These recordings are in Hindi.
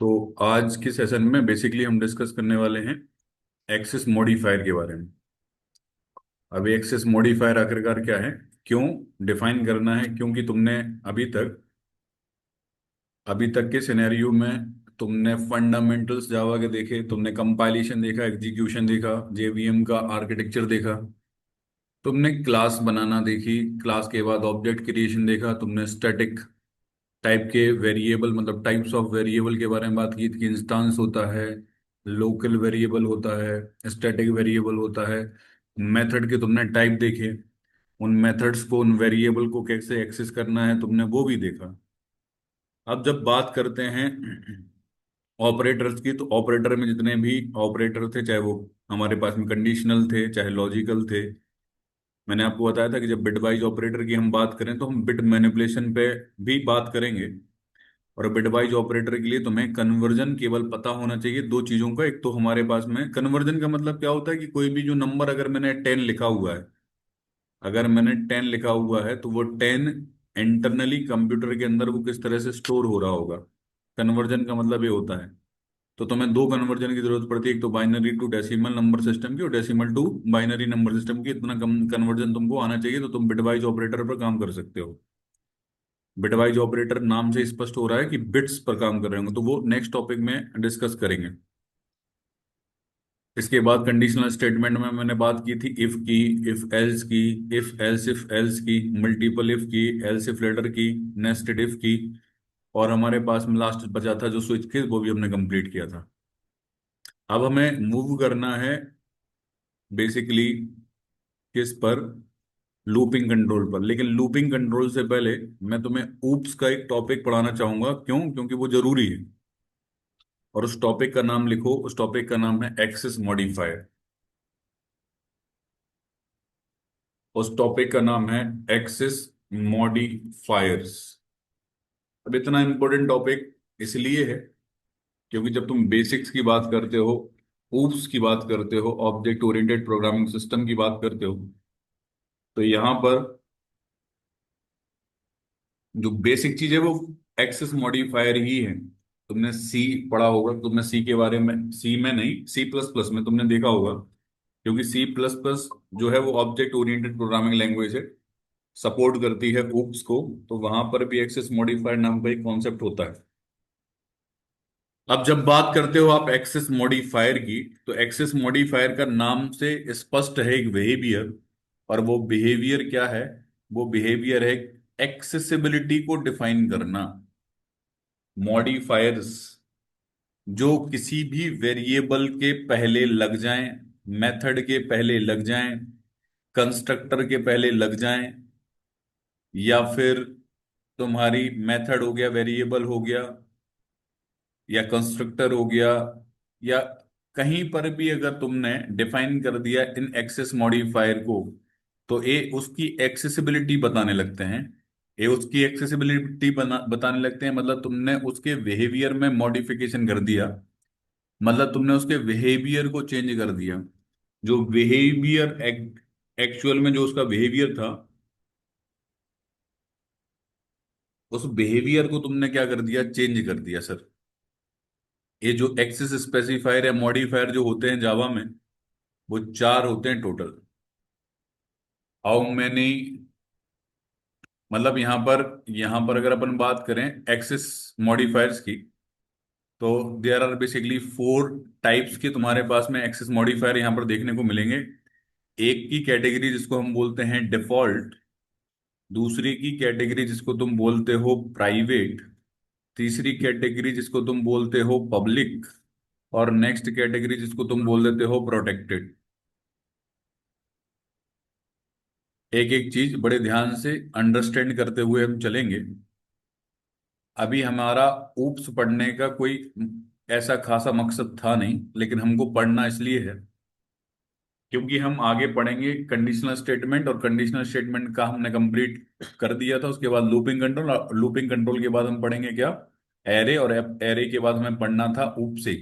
तो आज के सेशन में बेसिकली हम डिस्कस करने वाले हैं एक्सेस मॉडिफायर के बारे में। अभी एक्सेस मॉडिफायर आखिरकार क्या है, क्यों डिफाइन करना है, क्योंकि तुमने अभी तक के सिनेरियो में तुमने फंडामेंटल्स जावा के देखे, तुमने कंपाइलेशन देखा, एग्जीक्यूशन देखा, जेवीएम का आर्किटेक्चर देखा, तुमने क्लास बनाना देखी, क्लास के बाद ऑब्जेक्ट क्रिएशन देखा, तुमने स्टैटिक टाइप के वेरिएबल मतलब टाइप्स ऑफ वेरिएबल के बारे में बात की थी कि इंस्टांस होता है, लोकल वेरिएबल होता है, स्टैटिक वेरिएबल होता है। मेथड के तुमने टाइप देखे, उन मेथड्स को, उन वेरिएबल को कैसे एक्सेस करना है तुमने वो भी देखा। अब जब बात करते हैं ऑपरेटर्स की, तो ऑपरेटर में जितने भी ऑपरेटर थे, चाहे वो हमारे पास में कंडीशनल थे चाहे लॉजिकल थे, मैंने आपको बताया था कि जब बिट वाइज ऑपरेटर की हम बात करें तो हम बिट मैनिपुलेशन पे भी बात करेंगे। और बिटवाइज ऑपरेटर के लिए तुम्हें कन्वर्जन केवल पता होना चाहिए दो चीजों का। एक तो हमारे पास में कन्वर्जन का मतलब क्या होता है कि कोई भी जो नंबर, अगर मैंने 10 लिखा हुआ है, अगर मैंने 10 लिखा हुआ है तो वो 10 इंटरनली कंप्यूटर के अंदर वो किस तरह से स्टोर हो रहा होगा। कन्वर्जन का मतलब ये होता है। तो तुम्हें दो कन्वर्जन की जरूरत पड़ती है, एक तो binary to decimal number system की और decimal to binary number system की। इतना कम कन्वर्जन तुमको आना चाहिए तो तुम बिटवाइज ऑपरेटर पर काम कर सकते हो। बिटवाइज ऑपरेटर नाम से स्पष्ट हो रहा है कि बिट्स पर काम कर रहे होंगे, तो वो नेक्स्ट टॉपिक में डिस्कस करेंगे। इसके बाद कंडीशनल स्टेटमेंट में मैंने बात की थी इफ की, इफ एल्स की, मल्टीपल इफ की, एल्स इफ लेटर की, नेस्टेड इफ की। और हमारे पास में लास्ट बचा था जो स्विच की, वो भी हमने कंप्लीट किया था। अब हमें मूव करना है बेसिकली किस पर, लूपिंग कंट्रोल पर। लेकिन लूपिंग कंट्रोल से पहले मैं तुम्हें ऊप्स का एक टॉपिक पढ़ाना चाहूंगा। क्यों? क्योंकि वो जरूरी है। और उस टॉपिक का नाम लिखो, उस टॉपिक का नाम है एक्सेस मॉडिफायर। उस टॉपिक का नाम है एक्सेस मॉडिफायर्स। अब इतना इंपॉर्टेंट टॉपिक इसलिए है क्योंकि जब तुम बेसिक्स की बात करते हो, ऊप्स की बात करते हो, ऑब्जेक्ट ओरिएंटेड प्रोग्रामिंग सिस्टम की बात करते हो, तो यहां पर जो बेसिक चीज है वो एक्सेस मॉडिफायर ही है। तुमने सी पढ़ा होगा, तुमने सी के बारे में, सी में नहीं, सी प्लस प्लस में तुमने देखा होगा। क्योंकि सी प्लस प्लस जो है वो ऑब्जेक्ट ओरिएंटेड प्रोग्रामिंग लैंग्वेज है, सपोर्ट करती है ऊप्स को। तो वहां पर भी एक्सेस मॉडिफायर नाम का एक कॉन्सेप्ट होता है। अब जब बात करते हो आप एक्सेस मॉडिफायर की, तो एक्सेस मॉडिफायर का नाम से स्पष्ट है एक बिहेवियर। और वो बिहेवियर क्या है? वो बिहेवियर है एक्सेसिबिलिटी को डिफाइन करना। मॉडिफायर्स जो किसी भी वेरिएबल के पहले लग जाएं, मेथड के पहले लग जाएं, कंस्ट्रक्टर के पहले लग जाएं, या फिर तुम्हारी मेथड हो गया, वेरिएबल हो गया, या कंस्ट्रक्टर हो गया, या कहीं पर भी अगर तुमने डिफाइन कर दिया इन एक्सेस मॉडिफायर को, तो ये उसकी एक्सेसिबिलिटी बताने लगते हैं। ये उसकी एक्सेसिबिलिटी बताने लगते हैं, मतलब तुमने उसके बिहेवियर में मॉडिफिकेशन कर दिया, मतलब तुमने उसके बिहेवियर को चेंज कर दिया। जो बिहेवियर एक्चुअल में जो उसका बिहेवियर था, उस बिहेवियर को तुमने क्या कर दिया, चेंज कर दिया सर। ये जो एक्सेस स्पेसिफायर या मॉडिफायर जो होते हैं जावा में, वो चार होते हैं टोटल। हाउ मैनी, मतलब यहां पर अगर अपन बात करें एक्सेस मॉडिफायर्स की, तो there are basically four types के तुम्हारे पास में एक्सेस मॉडिफायर यहां पर देखने को मिलेंगे। एक की कैटेगरी जिसको हम बोलते हैं डिफॉल्ट, दूसरी की कैटेगरी जिसको तुम बोलते हो प्राइवेट, तीसरी कैटेगरी जिसको तुम बोलते हो पब्लिक, और नेक्स्ट कैटेगरी जिसको तुम बोल देते हो प्रोटेक्टेड। एक एक चीज बड़े ध्यान से अंडरस्टैंड करते हुए हम चलेंगे। अभी हमारा ऊप्स पढ़ने का कोई ऐसा खासा मकसद था नहीं, लेकिन हमको पढ़ना इसलिए है क्योंकि हम आगे पढ़ेंगे कंडीशनल स्टेटमेंट, और कंडीशनल स्टेटमेंट का हमने कंप्लीट कर दिया था। उसके बाद लूपिंग कंट्रोल, लूपिंग कंट्रोल के बाद हम पढ़ेंगे क्या, एरे, और एरे के बाद हमें पढ़ना था ऊप से।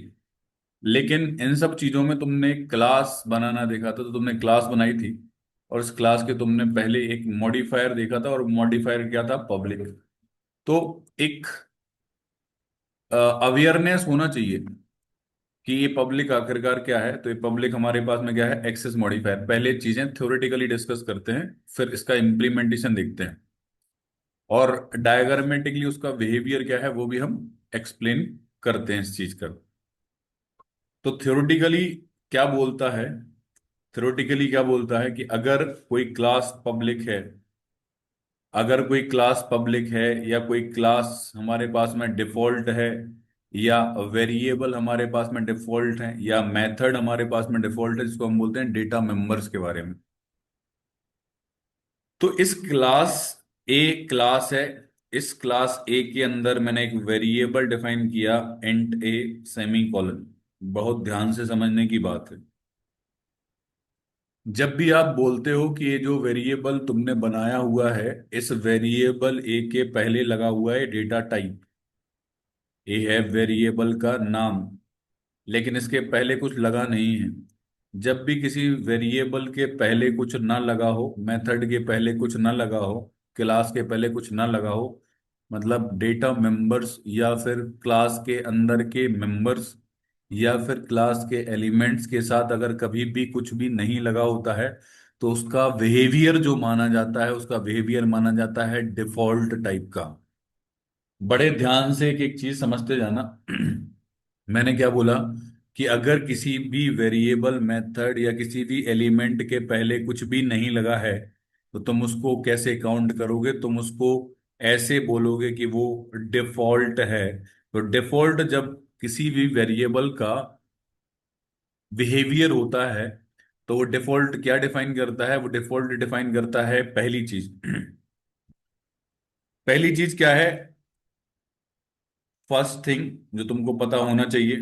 लेकिन इन सब चीजों में तुमने क्लास बनाना देखा था, तो तुमने क्लास बनाई थी, और उस क्लास के तुमने पहले एक मॉडिफायर देखा था, और मॉडिफायर क्या था, पब्लिक। तो एक अवेयरनेस होना चाहिए कि ये पब्लिक आखिरकार क्या है। तो ये पब्लिक हमारे पास में क्या है, एक्सेस मॉडिफायर। पहले चीजें थ्योरेटिकली डिस्कस करते हैं, फिर इसका इम्प्लीमेंटेशन देखते हैं, और डायग्रामेटिकली उसका बिहेवियर क्या है वो भी हम एक्सप्लेन करते हैं इस चीज का। तो थ्योरेटिकली क्या बोलता है, थ्योरेटिकली क्या बोलता है कि अगर कोई क्लास पब्लिक है, अगर कोई क्लास पब्लिक है, या कोई क्लास हमारे पास में डिफॉल्ट है, या वेरिएबल हमारे पास में डिफॉल्ट है, या मेथड हमारे पास में डिफॉल्ट है, जिसको हम बोलते हैं डेटा मेंबर्स के बारे में। तो इस क्लास ए क्लास है, इस क्लास ए के अंदर मैंने एक वेरिएबल डिफाइन किया, इंट ए सेमी कॉलन। बहुत ध्यान से समझने की बात है। जब भी आप बोलते हो कि ये जो वेरिएबल तुमने बनाया हुआ है, इस वेरिएबल ए के पहले लगा हुआ है डेटा टाइप, ये है वेरिएबल का नाम, लेकिन इसके पहले कुछ लगा नहीं है। जब भी किसी वेरिएबल के पहले कुछ ना लगा हो, मेथड के पहले कुछ ना लगा हो, क्लास के पहले कुछ ना लगा हो, मतलब डेटा मेंबर्स या फिर क्लास के अंदर के मेंबर्स या फिर क्लास के एलिमेंट्स के साथ अगर कभी भी कुछ भी नहीं लगा होता है, तो उसका बिहेवियर जो माना जाता है, उसका बिहेवियर माना जाता है डिफॉल्ट टाइप का। बड़े ध्यान से एक एक चीज समझते जाना। मैंने क्या बोला कि अगर किसी भी वेरिएबल मेथड या किसी भी एलिमेंट के पहले कुछ भी नहीं लगा है, तो तुम उसको कैसे काउंट करोगे? तुम उसको ऐसे बोलोगे कि वो डिफॉल्ट है। तो डिफॉल्ट जब किसी भी वेरिएबल का बिहेवियर होता है, तो वो डिफॉल्ट क्या डिफाइन करता है? वो डिफॉल्ट डिफाइन करता है पहली चीज। पहली चीज क्या है? फर्स्ट थिंग जो तुमको पता होना चाहिए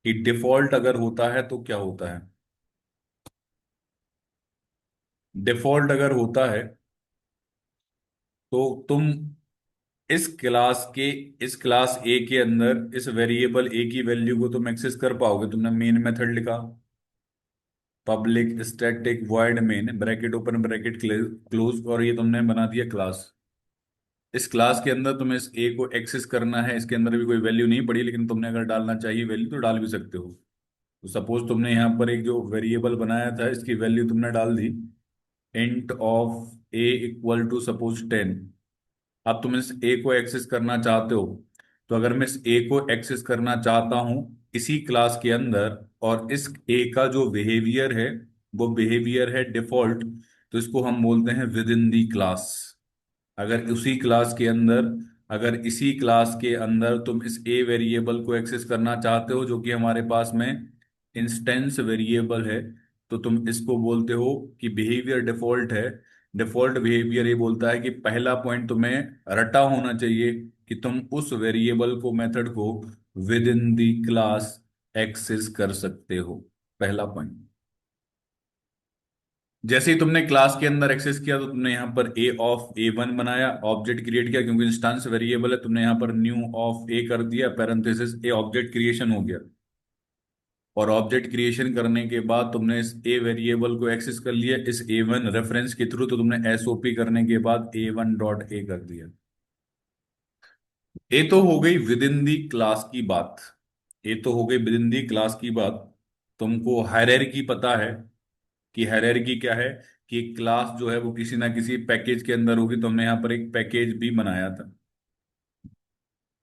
कि डिफॉल्ट अगर होता है तो क्या होता है। डिफॉल्ट अगर होता है तो तुम इस क्लास के, इस क्लास ए के अंदर इस वेरिएबल ए की वैल्यू को तुम एक्सेस कर पाओगे। तुमने मेन मेथड लिखा, public static void main, bracket open bracket close, और ये तुमने बना दिया क्लास। इस क्लास के अंदर तुम्हें इस ए को एक्सेस करना है। इसके अंदर भी कोई वैल्यू नहीं पड़ी, लेकिन तुमने अगर डालना चाहिए वैल्यू तो डाल भी सकते हो। तो सपोज तुमने यहाँ पर एक जो वेरिएबल बनाया था, इसकी वैल्यू तुमने डाल दी, int of a equal to suppose 10। अब तुम इस ए को एक्सेस करना चाहते हो, तो अगर मैं इस ए को एक्सेस करना चाहता हूं इसी क्लास के अंदर, और इस ए का जो बिहेवियर है वो बिहेवियर है डिफॉल्ट, तो इसको हम बोलते हैं विद इन दी क्लास। अगर उसी क्लास के अंदर, अगर इसी क्लास के अंदर तुम इस ए वेरिएबल को एक्सेस करना चाहते हो, जो कि हमारे पास में इंस्टेंस वेरिएबल है, तो तुम इसको बोलते हो कि बिहेवियर डिफॉल्ट है। डिफॉल्ट बिहेवियर ये बोलता है कि पहला पॉइंट तुम्हें रटा होना चाहिए कि तुम उस वेरिएबल को, मेथड को within the class access कर सकते हो। पहला पॉइंट। जैसे ही तुमने क्लास के अंदर एक्सेस किया, तो तुमने यहाँ पर ए ऑफ ए वन बनाया, ऑब्जेक्ट क्रिएट किया, क्योंकि इंस्टांस वेरिएबल है, तुमने यहाँ पर न्यू ऑफ ए कर दिया, पैरेंथेसिस ए, ऑब्जेक्ट क्रिएशन हो गया। और ऑब्जेक्ट क्रिएशन करने के बाद तुमने इस ए वेरिएबल को एक्सेस कर लिया इस ए वन रेफरेंस के थ्रू, तो तुमने एसओपी करने के बाद ए वन डॉट ए कर दिया। ये तो हो गई विद इन दी क्लास की बात। ये तो हो गई विद इन दी क्लास की बात। तुमको हायरार्की पता है कि हायरार्की क्या है, कि क्लास जो है वो किसी ना किसी पैकेज के अंदर होगी। तो हमने यहाँ पर एक पैकेज भी बनाया था।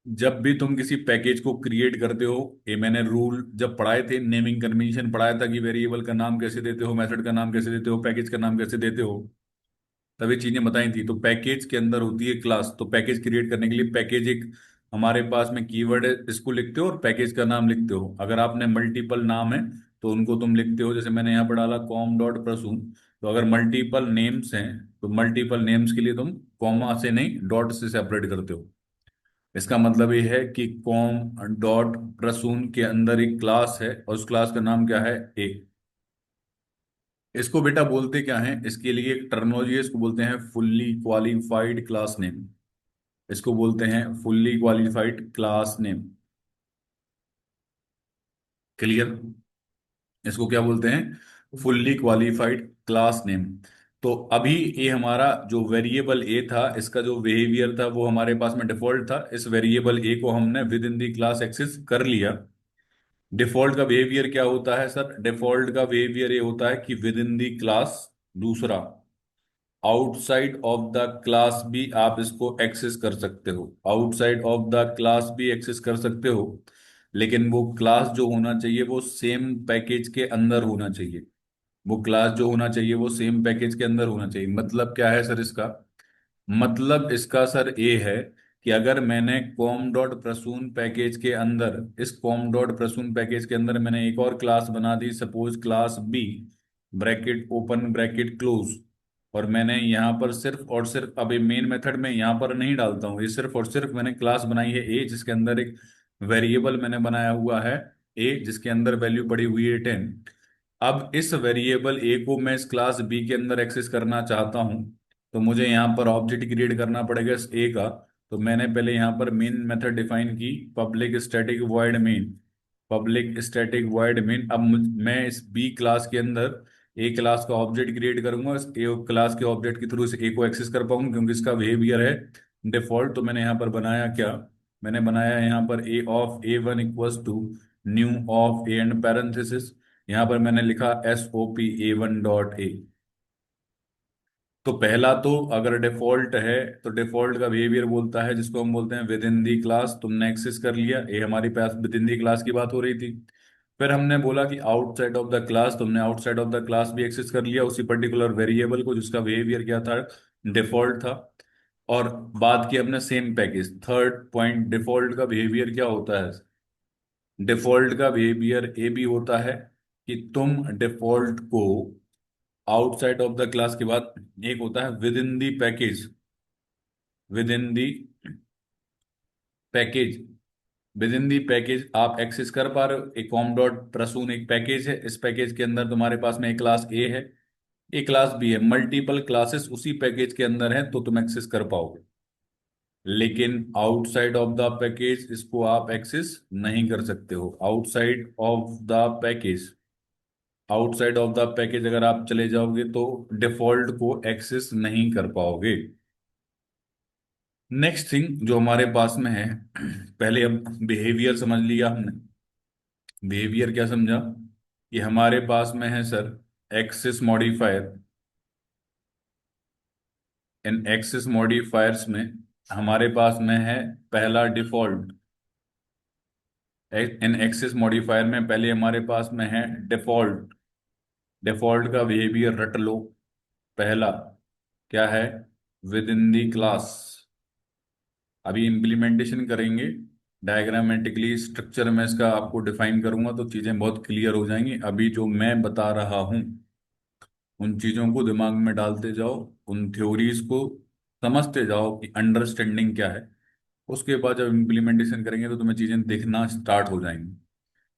जब भी तुम किसी पैकेज को क्रिएट करते हो, ये मैंने रूल जब पढ़ाए थे, नेमिंग कन्वेंशन पढ़ाया था कि वेरिएबल का नाम कैसे देते हो, मेथड का नाम कैसे देते हो, पैकेज का नाम कैसे देते हो, तभी चीजें बताई थी। तो पैकेज के अंदर होती है क्लास। तो पैकेज क्रिएट करने के लिए पैकेज एक हमारे पास में कीवर्ड है, इसको लिखते हो और पैकेज का नाम लिखते हो। अगर आपने मल्टीपल नाम है तो उनको तुम लिखते हो, जैसे मैंने यहाँ पर डाला कॉम डॉट प्रसून। तो अगर मल्टीपल नेम्स हैं तो मल्टीपल नेम्स के लिए तुम कॉमा से नहीं डॉट से सेपरेट करते हो। इसका मतलब ये है कि कॉम डॉट प्रसून के अंदर एक क्लास है, और उस क्लास का नाम क्या है? ए। इसको बेटा बोलते क्या है, इसके लिए एक टर्मिनोलॉजी है, इसको बोलते हैं फुल्ली क्वालिफाइड क्लास नेम। इसको बोलते हैं fully qualified class name. Clear? इसको क्या बोलते हैं? Fully qualified class name. तो अभी ये हमारा जो वेरिएबल ए था, इसका जो बिहेवियर था वो हमारे पास में डिफॉल्ट था। इस वेरिएबल ए को हमने within the class access कर लिया। डिफॉल्ट का बिहेवियर क्या होता है सर? डिफॉल्ट का बिहेवियर ये होता है कि विद इन दी क्लास, दूसरा आउटसाइड ऑफ द क्लास भी आप इसको एक्सेस कर सकते हो। आउटसाइड ऑफ द क्लास भी एक्सेस कर सकते हो, लेकिन वो क्लास जो होना चाहिए वो सेम पैकेज के अंदर होना चाहिए। वो क्लास जो होना चाहिए वो सेम पैकेज के अंदर होना चाहिए। मतलब क्या है सर इसका? मतलब इसका सर ये है कि अगर मैंने कॉम डॉट प्रसून पैकेज के अंदर, इस कॉम डॉट प्रसून पैकेज के अंदर मैंने एक और क्लास बना दी, suppose class B, bracket open bracket close, और मैंने यहाँ पर सिर्फ और सिर्फ, अभी मेन मेथड में यहाँ पर नहीं डालता हूँ, ये सिर्फ और सिर्फ मैंने क्लास बनाई है ए, जिसके अंदर एक वेरिएबल मैंने बनाया हुआ है ए, जिसके अंदर वैल्यू पड़ी हुई है 10। अब इस वेरिएबल ए को मैं इस क्लास बी के अंदर एक्सेस करना चाहता हूं, तो मुझे यहाँ पर ऑब्जेक्ट क्रिएट करना पड़ेगा इस ए का। तो मैंने पहले यहाँ पर मेन मेथड डिफाइन की, public static void main, public static void main. अब मैं इस बी क्लास के अंदर ए क्लास का ऑब्जेक्ट क्रिएट करूंगा, इस ए क्लास के ऑब्जेक्ट के थ्रू इस ए को एक्सेस कर पाऊंगा, क्योंकि इसका बिहेवियर है डिफॉल्ट। तो मैंने यहाँ पर बनाया क्या? मैंने बनाया यहाँ पर A of A one equals to new of A and parenthesis, यहाँ पर मैंने लिखा S O P A one dot A. तो पहला तो अगर डिफॉल्ट है तो डिफॉल्ट का बिहेवियर बोलता है, जिसको हम बोलते हैं विद इन दी क्लास, तुमने एक्सेस कर लिया, ये हमारी पास विद इन दी क्लास की बात हो रही थी। फिर हमने बोला कि आउटसाइड ऑफ द क्लास, तुमने आउटसाइड ऑफ द क्लास भी एक्सेस कर लिया उसी पर्टिकुलर वेरिएबल को, जिसका बिहेवियर क्या था? डिफॉल्ट था। और बात की हमने same package, third point, default का बिहेवियर क्या होता है? डिफॉल्ट का बिहेवियर ये भी होता है कि तुम डिफॉल्ट को आउटसाइड ऑफ द क्लास के बाद, एक होता है with in the package, with in the package, with in the package आप एक्सेस कर पा रहे हो। एक कॉम डॉट प्रसून एक पैकेज है, इस पैकेज के अंदर तुम्हारे पास में एक क्लास ए है, एक क्लास बी है, मल्टीपल क्लासेस उसी पैकेज के अंदर है, तो तुम एक्सेस कर पाओगे। लेकिन आउटसाइड ऑफ द पैकेज इसको आप एक्सेस नहीं कर सकते हो। Outside of the package, outside of the package अगर आप चले जाओगे तो डिफॉल्ट को एक्सेस नहीं कर पाओगे। नेक्स्ट थिंग जो हमारे पास में है, पहले अब बिहेवियर समझ लिया हमने। बिहेवियर क्या समझा? कि हमारे पास में है सर एक्सेस मॉडिफायर। इन एक्सेस मॉडिफायर्स में हमारे पास में है पहला डिफॉल्ट। इन एक्सेस मॉडिफायर में पहले हमारे पास में है डिफॉल्ट। डिफॉल्ट का बिहेवियर रट लो। पहला क्या है? With in the class. अभी इम्प्लीमेंटेशन करेंगे, डायग्रामेटिकली स्ट्रक्चर में इसका आपको डिफाइन करूंगा तो चीजें बहुत क्लियर हो जाएंगी। अभी जो मैं बता रहा हूं उन चीजों को दिमाग में डालते जाओ, उन थ्योरीज को समझते जाओ कि अंडरस्टैंडिंग क्या है। उसके बाद जब इम्प्लीमेंटेशन करेंगे तो तुम्हें चीजें दिखना स्टार्ट हो जाएंगी।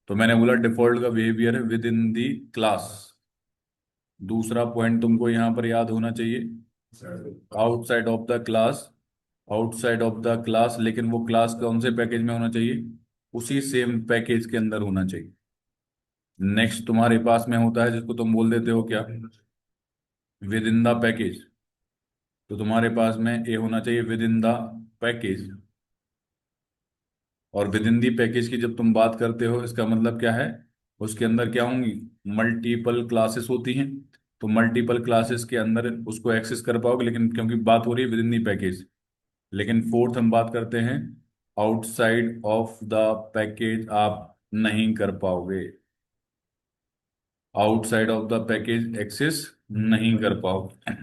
तो मैंने बोला डिफॉल्ट का बिहेवियर है विद इन दी क्लास। दूसरा पॉइंट तुमको यहां पर याद होना चाहिए, outside of the class. Outside of the class, लेकिन वो क्लास कौन से पैकेज में होना चाहिए? उसी सेम पैकेज के अंदर होना चाहिए। नेक्स्ट तुम्हारे पास में होता है जिसको तुम बोल देते हो क्या? With in the package. तो तुम्हारे पास में ये होना चाहिए विद इन द पैकेज। और विद इन दी पैकेज की जब तुम बात करते हो, इसका मतलब क्या है? उसके अंदर क्या होंगी? मल्टीपल क्लासेस होती हैं। तो मल्टीपल क्लासेस के अंदर उसको एक्सेस कर पाओगे, लेकिन क्योंकि बात हो रही है विद इन दी पैकेज। लेकिन फोर्थ हम बात करते हैं, आउटसाइड ऑफ द पैकेज आप नहीं कर पाओगे। Outside of the package access नहीं कर पाओगे।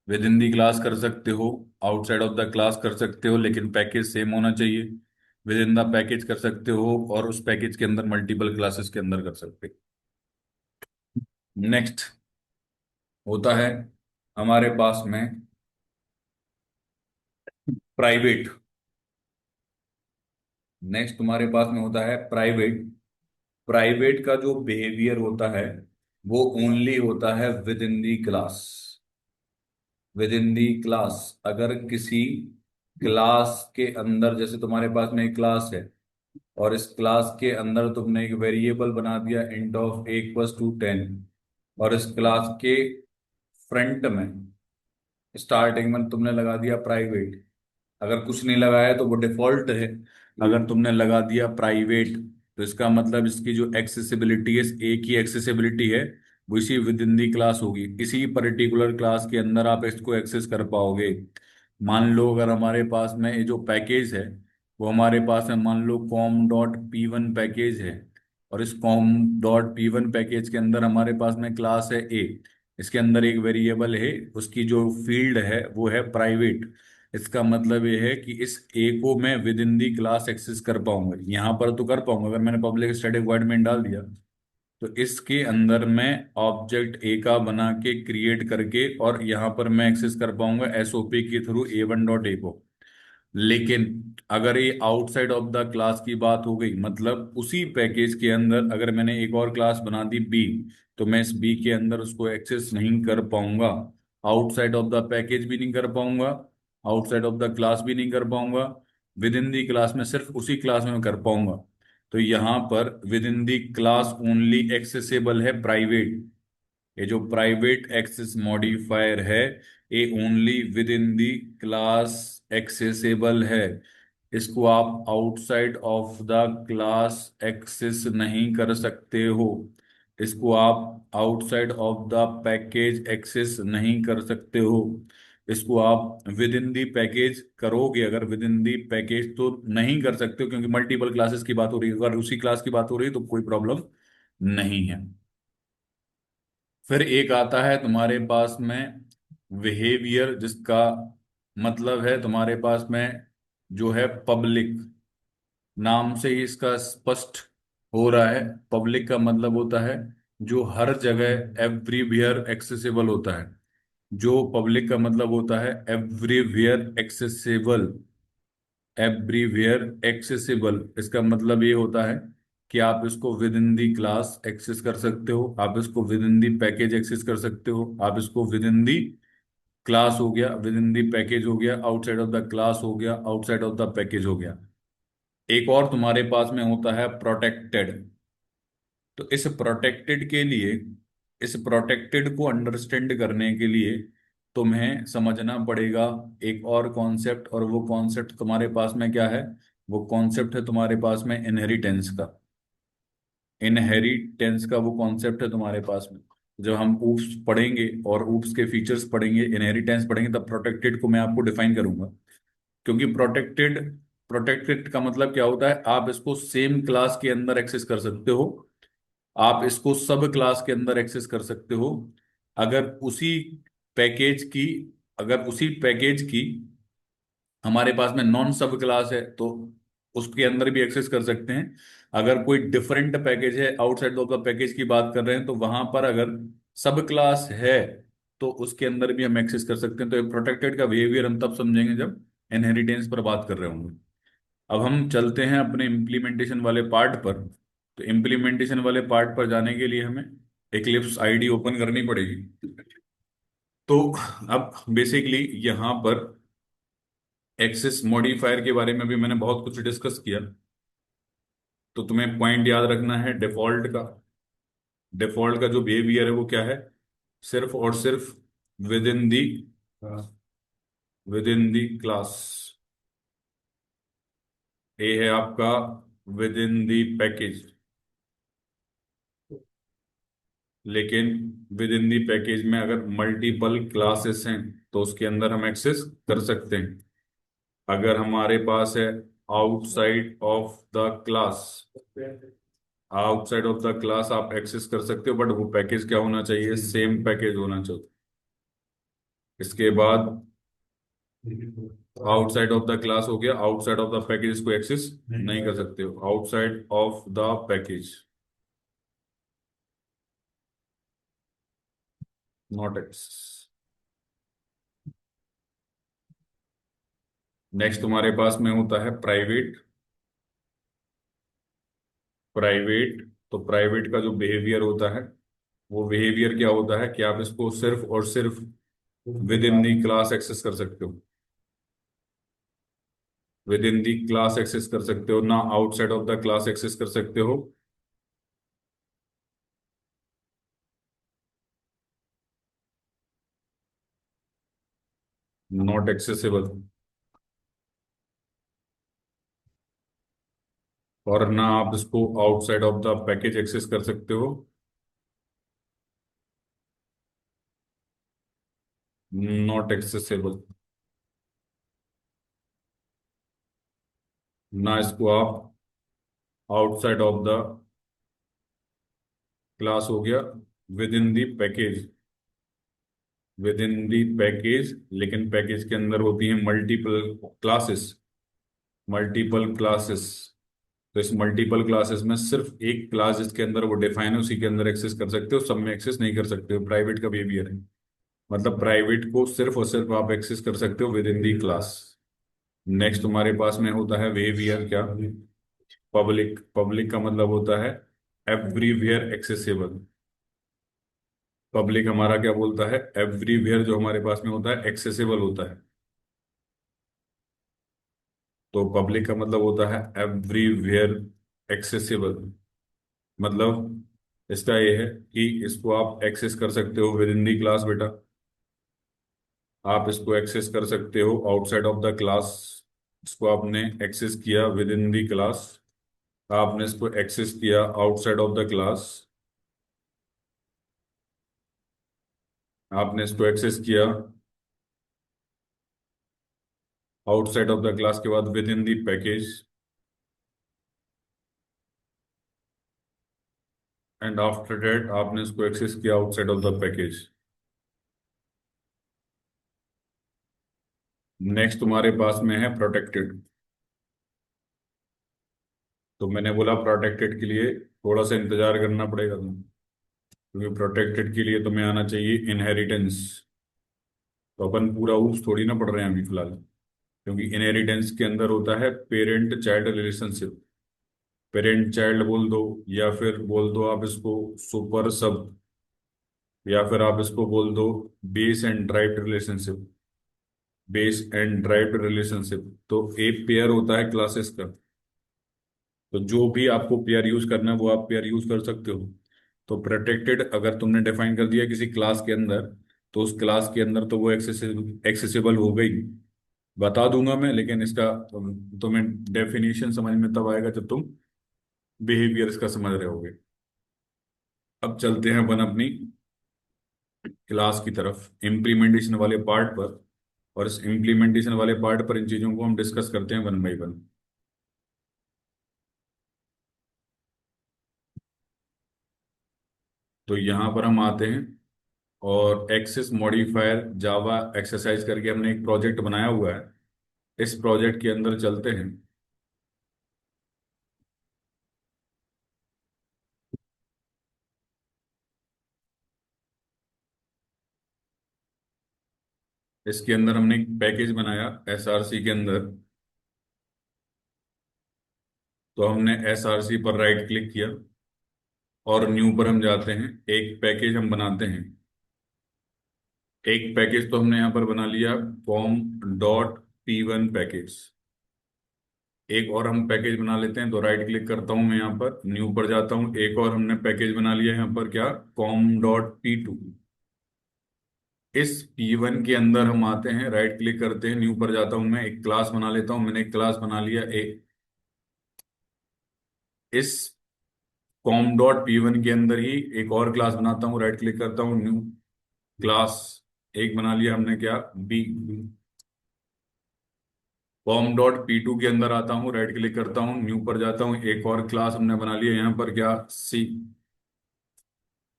विद इन दी क्लास कर सकते हो, आउटसाइड ऑफ द क्लास कर सकते हो, लेकिन पैकेज सेम होना चाहिए। विद इन द पैकेज कर सकते हो और उस पैकेज के अंदर मल्टीपल क्लासेस के अंदर कर सकते हो। नेक्स्ट होता है हमारे पास में प्राइवेट। नेक्स्ट तुम्हारे पास में होता है प्राइवेट। प्राइवेट का जो बिहेवियर होता है वो ओनली होता है with in the class. With in the class, अगर किसी क्लास के अंदर, जैसे तुम्हारे पास में एक क्लास है और इस क्लास के अंदर तुमने एक वेरिएबल बना दिया int of A equals to 10, और इस क्लास के फ्रंट में स्टार्टिंग में तुमने लगा दिया प्राइवेट। अगर कुछ नहीं लगाया तो वो डिफॉल्ट है। अगर तुमने लगा दिया प्राइवेट तो इसका मतलब इसकी जो एक्सेसिबिलिटी है, एक ही एक्सेसिबिलिटी है, वो इसी विद इन दी क्लास होगी, इसी पर्टिकुलर क्लास के अंदर आप इसको एक्सेस कर पाओगे। मान लो अगर हमारे पास में ये जो पैकेज है, वो हमारे पास में मान लो com.p1 पैकेज है, और इस com.p1 पैकेज के अंदर हमारे पास में क्लास है ए। इसके अंदर एक वेरिएबल है, उसकी जो फील्ड है वो है प्राइवेट। इसका मतलब ये है कि इस ए को मैं within the class access कर पाऊंगा। यहाँ पर तो कर पाऊंगा, अगर मैंने पब्लिक स्टैटिक वॉइड मेन डाल दिया तो इसके अंदर मैं ऑब्जेक्ट ए का बना के क्रिएट करके और यहाँ पर मैं एक्सेस कर पाऊंगा एसओपी के थ्रू a1.a को। लेकिन अगर ये आउटसाइड ऑफ द क्लास की बात हो गई, मतलब उसी पैकेज के अंदर अगर मैंने एक और क्लास बना दी बी, तो मैं इस बी के अंदर उसको एक्सेस नहीं कर पाऊंगा। आउटसाइड ऑफ द पैकेज भी नहीं कर पाऊंगा, आउटसाइड ऑफ द क्लास भी नहीं कर पाऊंगा। विद इन दी क्लास में सिर्फ उसी क्लास में कर पाऊंगा। तो यहाँ पर within the class only accessible है प्राइवेट। ये जो प्राइवेट एक्सेस मॉडिफायर है, ये only within the class accessible है। इसको आप outside of the class access नहीं कर सकते हो। इसको आप outside of the package access नहीं कर सकते हो। इसको आप विद इन दी पैकेज करोगे, अगर विद इन दी पैकेज तो नहीं कर सकते हो, क्योंकि मल्टीपल क्लासेस की बात हो रही है। अगर उसी क्लास की बात हो रही है तो कोई प्रॉब्लम नहीं है। फिर एक आता है तुम्हारे पास में बिहेवियर, जिसका मतलब है तुम्हारे पास में जो है पब्लिक। नाम से ही इसका स्पष्ट हो रहा है, पब्लिक का मतलब होता है जो हर जगह एवरीवेयर एक्सेसिबल होता है। जो पब्लिक का मतलब होता है एवरीवेयर एक्सेसिबल। एवरीवेयर एक्सेसिबल इसका मतलब ये होता है कि आप इसको within the class access कर सकते हो, आप इसको within the package access कर सकते हो, आप इसको विद इन दी क्लास हो गया, विद इन दी पैकेज हो गया, आउटसाइड ऑफ द क्लास हो गया, आउटसाइड ऑफ द पैकेज हो गया। एक और तुम्हारे पास में होता है प्रोटेक्टेड। तो इस प्रोटेक्टेड को अंडरस्टैंड करने के लिए तुम्हें समझना पड़ेगा एक और कॉन्सेप्ट, और वो कॉन्सेप्ट तुम्हारे पास में क्या है? वो कॉन्सेप्ट है तुम्हारे पास में इनहेरिटेंस का। इनहेरिटेंस का वो कॉन्सेप्ट है तुम्हारे पास में। जब हम ऊप्स पढ़ेंगे और ऊप्स के फीचर्स पढ़ेंगे, इनहेरिटेंस पढ़ेंगे, तब प्रोटेक्टेड को मैं आपको डिफाइन करूंगा। क्योंकि प्रोटेक्टेड प्रोटेक्टेड का मतलब क्या होता है? आप इसको सेम क्लास के अंदर एक्सेस कर सकते हो, आप इसको सब क्लास के अंदर एक्सेस कर सकते हो। अगर उसी पैकेज की अगर उसी पैकेज की हमारे पास में नॉन सब क्लास है तो उसके अंदर भी एक्सेस कर सकते हैं। अगर कोई डिफरेंट पैकेज है, आउटसाइड ऑफ द पैकेज की बात कर रहे हैं, तो वहां पर अगर सब क्लास है तो उसके अंदर भी हम एक्सेस कर सकते हैं। तो प्रोटेक्टेड का बिहेवियर हम तब समझेंगे जब इनहेरिटेंस पर बात कर रहे होंगे। अब हम चलते हैं अपने इम्प्लीमेंटेशन वाले पार्ट पर। तो इम्प्लीमेंटेशन वाले पार्ट पर जाने के लिए हमें एक्लिप्स आईडी ओपन करनी पड़ेगी। तो अब बेसिकली यहाँ पर एक्सेस मॉडिफायर के बारे में भी मैंने बहुत कुछ डिस्कस किया। तो तुम्हें पॉइंट याद रखना है डिफॉल्ट का। डिफॉल्ट का जो बिहेवियर है वो क्या है? सिर्फ और सिर्फ within the with in the class. ये है आपका विद इन दी पैकेज। लेकिन विद इन दी पैकेज में अगर मल्टीपल क्लासेस हैं तो उसके अंदर हम एक्सेस कर सकते हैं। अगर हमारे पास है outside of the class, outside of the class आप एक्सेस कर सकते हो, बट वो पैकेज क्या होना चाहिए? सेम पैकेज होना चाहिए। इसके बाद आउटसाइड ऑफ द क्लास हो गया, आउटसाइड ऑफ द पैकेज इसको एक्सेस नहीं कर सकते हो। Outside of the package not access. Next तुम्हारे पास में होता है प्राइवेट। प्राइवेट तो प्राइवेट का जो बिहेवियर होता है, वो बिहेवियर क्या होता है कि आप इसको सिर्फ और सिर्फ within the class access कर सकते हो। Within the class access कर सकते हो, ना outside of the class access कर सकते हो। नॉट एक्सेसिबल, और ना आप इसको outside of the package access कर सकते हो। नॉट एक्सेसिबल, ना इसको आप आउटसाइड ऑफ द क्लास हो गया, with in the package, with in the package, लेकिन पैकेज के अंदर होती है मल्टीपल क्लासेस, मल्टीपल क्लासेस। तो इस मल्टीपल क्लासेस में सिर्फ एक क्लास जिसके अंदर वो डिफाइन है उसी के अंदर एक्सेस कर सकते हो, सब में एक्सेस नहीं कर सकते हो। प्राइवेट का बिहेवियर है, मतलब प्राइवेट को सिर्फ और सिर्फ आप एक्सेस कर सकते हो within the class. Next तुम्हारे पास में होता है बिहेवियर क्या, पब्लिक। पब्लिक का मतलब होता है एवरीवेयर एक्सेसिबल। पब्लिक हमारा क्या बोलता है, एवरीवेयर जो हमारे पास में होता है एक्सेसिबल होता है। तो पब्लिक का मतलब होता है एवरीवेयर एक्सेसिबल, मतलब इसका ये है कि इसको आप एक्सेस कर सकते हो विद इन दी क्लास बेटा। आप इसको एक्सेस कर सकते हो आउटसाइड ऑफ द क्लास। इसको आपने एक्सेस किया विद इन दी क्लास, आपने इसको एक्सेस किया आउटसाइड ऑफ द क्लास, आपने इसको एक्सेस किया आउटसाइड ऑफ द क्लास के बाद with in the package, and after that आपने इसको एक्सेस किया outside of the package. Next तुम्हारे पास में है प्रोटेक्टेड। तो मैंने बोला प्रोटेक्टेड के लिए थोड़ा सा इंतजार करना पड़ेगा तुम्हें, क्योंकि प्रोटेक्टेड के लिए तुम्हें आना चाहिए इनहेरिटेंस। तो अपन पूरा ऊप्स थोड़ी ना पढ़ रहे हैं अभी फिलहाल, क्योंकि इनहेरिटेंस के अंदर होता है parent child relationship. Parent child बोल दो, या फिर बोल दो आप इसको सुपर सब, या फिर आप इसको बोल दो base and derived relationship. Base and derived relationship, तो एक पेयर होता है क्लासेस का। तो जो भी आपको पेयर यूज करना है वो आप पेयर यूज कर सकते हो। तो प्रोटेक्टेड अगर तुमने डिफाइन कर दिया किसी क्लास के अंदर, तो उस क्लास के अंदर तो वो एक्सेसिबल हो गई। बता दूंगा मैं, लेकिन इसका तुम्हें डेफिनेशन समझ में तब आएगा जब तुम बिहेवियर इसका समझ रहे होगे। अब चलते हैं अपन अपनी क्लास की तरफ, इम्प्लीमेंटेशन वाले पार्ट पर। और इस इम्प्लीमेंटेशन वाले पार्ट पर इन चीजों को हम डिस्कस करते हैं वन बाई वन। तो यहां पर हम आते हैं, और एक्सेस मॉडिफायर जावा एक्सरसाइज करके हमने एक प्रोजेक्ट बनाया हुआ है। इस प्रोजेक्ट के अंदर चलते हैं। इसके अंदर हमने एक पैकेज बनाया एसआरसी के अंदर। तो हमने एसआरसी पर राइट क्लिक किया, और न्यू पर हम जाते हैं, एक पैकेज हम बनाते हैं। एक पैकेज तो हमने यहाँ पर बना लिया, फॉर्म डॉट P1 पैकेज। एक और हम पैकेज बना लेते हैं, तो राइट क्लिक करता हूं मैं, यहाँ पर न्यू पर जाता हूँ, एक और हमने पैकेज बना लिया यहाँ पर क्या, com.P2। इस P1 के अंदर हम आते हैं, राइट क्लिक करते हैं, न्यू पर जाता हूं मैं, एक क्लास बना लेता हूं। मैंने एक क्लास बना लिया इस com.P1 के अंदर ही एक और क्लास बनाता हूँ, राइट क्लिक करता हूँ, न्यू क्लास। एक बना लिया हमने क्या, बी। com.P2 के अंदर आता हूँ, राइट क्लिक करता हूँ, न्यू पर जाता हूँ, एक और क्लास हमने बना लिया यहाँ पर क्या, सी।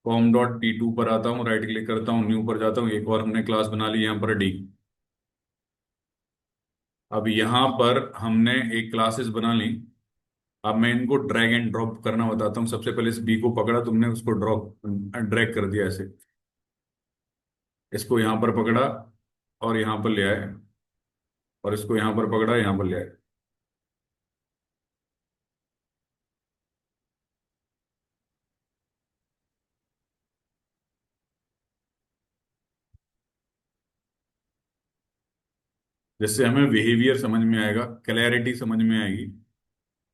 com.P2 पर आता हूँ, राइट क्लिक करता हूँ, न्यू पर जाता हूँ, एक और हमने क्लास बना ली यहाँ पर डी। अब यहाँ पर हमने एक क्लासेस बना ली। अब मैं इनको ड्रैग एंड ड्रॉप करना बताता हूँ। सबसे पहले इस बी को पकड़ा तुमने, उसको ड्रॉप ड्रैग कर दिया ऐसे, इसको यहाँ पर पकड़ा और यहाँ पर ले आए, और इसको यहाँ पर पकड़ा यहाँ पर ले आए। जिससे हमें बिहेवियर समझ में आएगा, क्लैरिटी समझ में आएगी,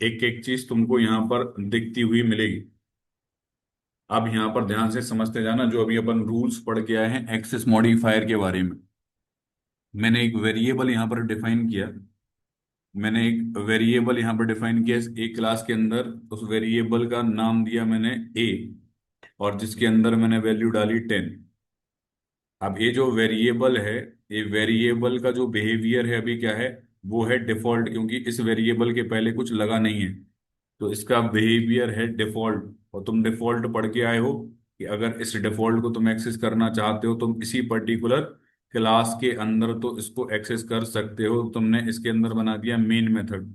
एक एक चीज तुमको यहाँ पर दिखती हुई मिलेगी। अब यहाँ पर ध्यान से समझते जाना, जो अभी अपन रूल्स पढ़ के आए हैं एक्सेस मॉडिफायर के बारे में। मैंने एक वेरिएबल यहाँ पर डिफाइन किया। मैंने एक वेरिएबल यहाँ पर डिफाइन किया इस एक क्लास के अंदर। उस वेरिएबल का नाम दिया मैंने ए, और जिसके अंदर मैंने वैल्यू डाली 10। अब ये जो वेरिएबल है, ये वेरिएबल का जो बिहेवियर है अभी क्या है, वो है डिफॉल्ट, क्योंकि इस वेरिएबल के पहले कुछ लगा नहीं है। तो इसका बिहेवियर है डिफॉल्ट। और तुम डिफॉल्ट पढ़ के आए हो कि अगर इस डिफॉल्ट को तुम एक्सेस करना चाहते हो तुम इसी पर्टिकुलर क्लास के अंदर तो इसको एक्सेस कर सकते हो। तुमने इसके अंदर बना दिया मेन मेथड,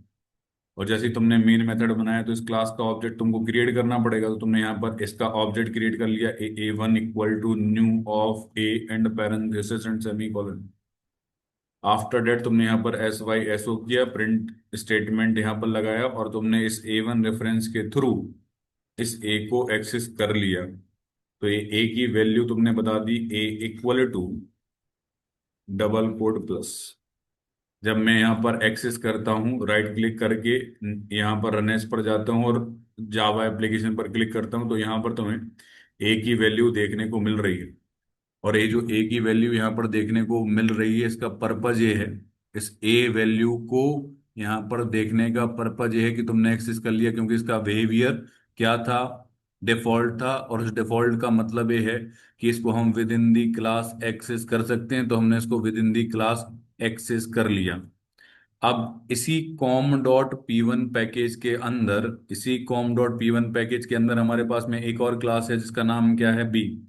और जैसे ही तुमने मेन मेथड बनाया तो इस क्लास का ऑब्जेक्ट तुमको क्रिएट करना पड़ेगा। तो तुमने यहाँ पर इसका ऑब्जेक्ट क्रिएट कर लिया, ए1 equal to new of A and parenthesis and semicolon. After that तुमने यहाँ पर एस वाई एस ओ किया, प्रिंट स्टेटमेंट यहाँ पर लगाया, और तुमने इस ए1 रेफरेंस के थ्रू इस ए को एक्सेस कर लिया। तो ये ए की वैल्यू तुमने बता दी, a equal to double quote plus. जब मैं यहाँ पर एक्सेस करता हूँ राइट क्लिक करके, यहाँ पर रनेस पर जाता हूँ और जावा एप्लीकेशन पर क्लिक करता हूँ, तो यहाँ पर तुम्हें ए की वैल्यू देखने को मिल रही है। और ये जो ए की वैल्यू यहाँ पर देखने को मिल रही है, इसका पर्पज ये है, इस ए वैल्यू को यहाँ पर देखने का पर्पज ये है कि तुमने एक्सेस कर लिया, क्योंकि इसका बिहेवियर क्या था, डिफॉल्ट था। और इस डिफॉल्ट का मतलब ये है कि इसको हम within the class access कर सकते हैं, तो हमने इसको within the class access कर लिया। अब इसी com dot P one package के अंदर, इसी com dot P one package के अंदर हमारे पास में एक और क्लास है जिसका नाम क्या है, बी।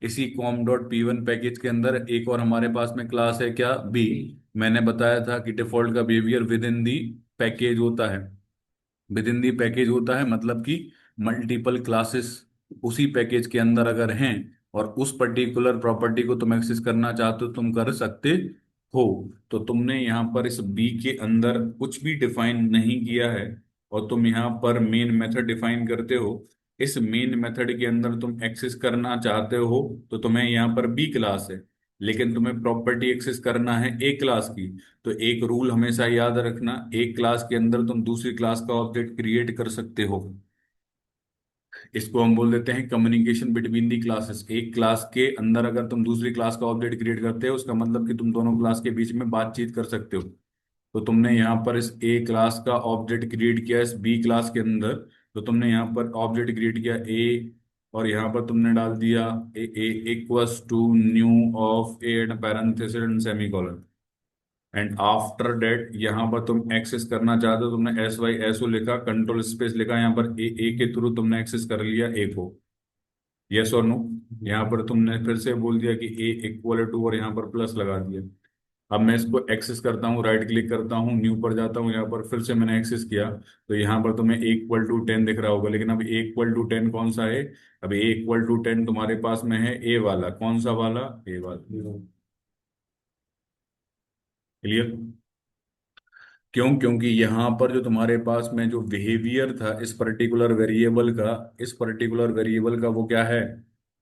इसी com dot P one package के अंदर एक और हमारे पास में क्लास है क्या, बी। मैंने बताया था कि डिफॉल्ट का behaviour with in the package होता है। विद इन दी पैकेज होता है मतलब कि मल्टीपल क्लासेस उसी पैकेज के अंदर अगर हैं और उस पर्टिकुलर प्रॉपर्टी को तुम एक्सेस करना चाहते हो तुम कर सकते हो। तो तुमने यहाँ पर इस बी के अंदर कुछ भी डिफाइन नहीं किया है, और तुम यहाँ पर मेन मेथड डिफाइन करते हो। इस मेन मेथड के अंदर तुम एक्सेस करना चाहते हो, तो तुम्हें यहाँ पर बी क्लास है, लेकिन तुम्हें प्रॉपर्टी एक्सेस करना है ए क्लास की। तो एक रूल हमेशा याद रखना, एक क्लास के अंदर तुम दूसरी क्लास का ऑब्जेक्ट क्रिएट कर सकते हो। इसको हम बोल देते हैं कम्युनिकेशन बिटवीन दी क्लासेस। एक क्लास के अंदर अगर तुम दूसरी क्लास का ऑब्जेक्ट क्रिएट करते हो, उसका मतलब कि तुम दोनों क्लास के बीच में बातचीत कर सकते हो। तो तुमने यहाँ पर इस ए क्लास का ऑब्जेक्ट क्रिएट किया इस बी क्लास के अंदर। तो तुमने यहाँ पर ऑब्जेक्ट क्रिएट किया ए, और यहाँ पर तुमने डाल दिया A equals to new of A and parenthesis and semicolon. And after that यहाँ पर तुम एक्सेस करना चाहते हो, तुमने एस वाई एस ओ लिखा, कंट्रोल स्पेस लिखा, यहाँ पर ए के थ्रू तुमने एक्सेस कर लिया ए को। यस और नो? यहाँ पर तुमने फिर से बोल दिया कि ए इक्वल टू, और यहाँ पर प्लस लगा दिया। अब मैं इसको एक्सेस करता हूँ, राइट क्लिक करता हूँ, न्यू पर जाता हूँ, यहाँ पर फिर से मैंने एक्सेस किया। तो यहाँ पर तुम्हें ए इक्वल टू 10 दिख रहा होगा, लेकिन अब ए इक्वल टू 10 कौन सा है? अब ए इक्वल टू 10 तुम्हारे पास में है ए वाला। कौन सा वाला? ए वाला। क्लियर? क्यों? क्योंकि यहाँ पर जो तुम्हारे पास में जो बिहेवियर था इस पर्टिकुलर वेरिएबल का, इस पर्टिकुलर वेरिएबल का वो क्या है,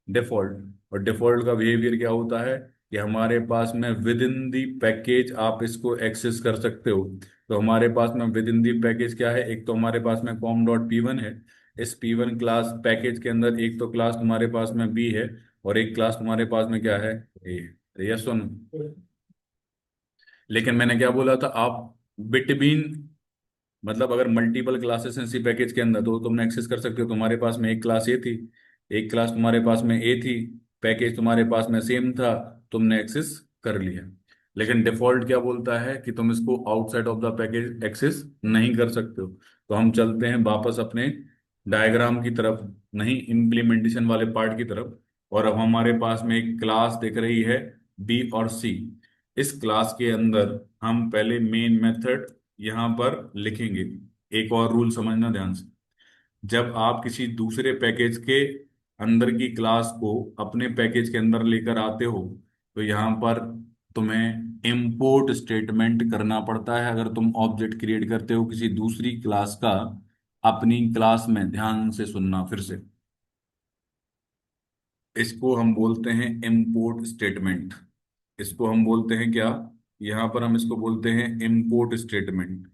डिफॉल्ट। और डिफॉल्ट का बिहेवियर क्या होता है कि हमारे पास में विद इन दी पैकेज आप इसको एक्सेस कर सकते हो। तो हमारे पास में विद इन दी पैकेज क्या है, एक तो हमारे पास में कॉम डॉट पी वन है। इस पी वन क्लास पैकेज के अंदर एक तो क्लास तुम्हारे पास में बी है, और एक क्लास तुम्हारे पास में क्या है, ए। यस सुन, लेकिन मैंने क्या बोला था, आप बिटवीन, मतलब अगर मल्टीपल क्लासेस हैं इसी पैकेज के अंदर तो तुमने एक्सेस कर सकते हो। तुम्हारे पास में एक क्लास ए थी, एक क्लास तुम्हारे पास में ए थी, पैकेज तुम्हारे पास में सेम था, तुमने एक्सेस कर लिया। लेकिन डिफॉल्ट क्या बोलता है कि तुम इसको outside of the package access नहीं कर सकते हो। तो हम चलते हैं वापस अपने डायग्राम की तरफ, नहीं इम्प्लीमेंटेशन वाले पार्ट की तरफ। और अब हमारे पास में एक क्लास दिख रही है बी और सी। इस क्लास के अंदर हम पहले मेन मेथड यहां पर लिखेंगे। एक और रूल समझना ध्यान से, जब आप किसी दूसरे पैकेज के अंदर की क्लास को अपने पैकेज के अंदर लेकर आते हो, तो यहां पर तुम्हें इंपोर्ट स्टेटमेंट करना पड़ता है अगर तुम ऑब्जेक्ट क्रिएट करते हो किसी दूसरी क्लास का अपनी क्लास में। ध्यान से सुनना फिर से, इसको हम बोलते हैं इंपोर्ट स्टेटमेंट। इसको हम बोलते हैं क्या, यहां पर हम इसको बोलते हैं इंपोर्ट स्टेटमेंट।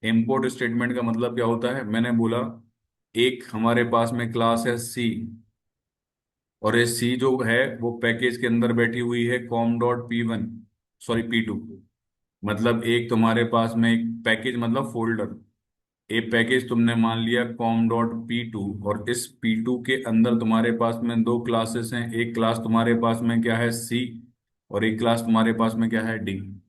इंपोर्ट स्टेटमेंट का मतलब क्या होता है, मैंने बोला एक हमारे पास में क्लास है सी, और ये सी जो है वो पैकेज के अंदर बैठी हुई है com.p1, सॉरी p2। मतलब एक तुम्हारे पास में एक पैकेज मतलब फोल्डर, एक पैकेज तुमने मान लिया com.p2, और इस p2 के अंदर तुम्हारे पास में दो क्लासेस हैं। एक क्लास तुम्हारे पास में क्या है, सी, और एक क्लास तुम्हारे पास में क्या है, डी।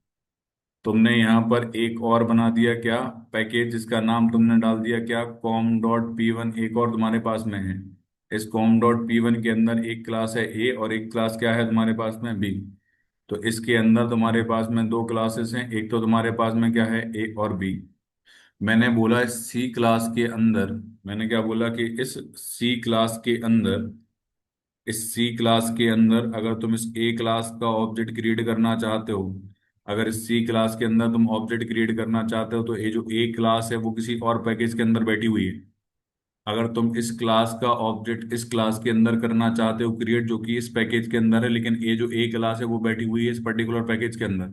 तुमने यहाँ पर एक और बना दिया क्या, पैकेज, जिसका नाम तुमने डाल दिया क्या, com.p1। एक और तुम्हारे पास में है। इस com.p1 के अंदर एक क्लास है ए, और एक क्लास क्या है तुम्हारे पास में, बी। तो इसके अंदर तुम्हारे पास में दो क्लासेस हैं, एक तो तुम्हारे पास में क्या है, ए और बी। मैंने बोला सी क्लास के अंदर, मैंने क्या बोला कि इस सी क्लास के अंदर, इस सी क्लास के अंदर अगर तुम इस ए क्लास का ऑब्जेक्ट क्रिएट करना चाहते हो, अगर इस सी क्लास के अंदर तुम ऑब्जेक्ट क्रिएट करना चाहते हो, तो ये जो ए क्लास है वो किसी और पैकेज के अंदर बैठी हुई है। अगर तुम इस क्लास का ऑब्जेक्ट इस क्लास के अंदर करना चाहते हो क्रिएट, जो कि इस पैकेज के अंदर है, लेकिन ये जो ए क्लास है वो बैठी हुई है इस पर्टिकुलर पैकेज के अंदर,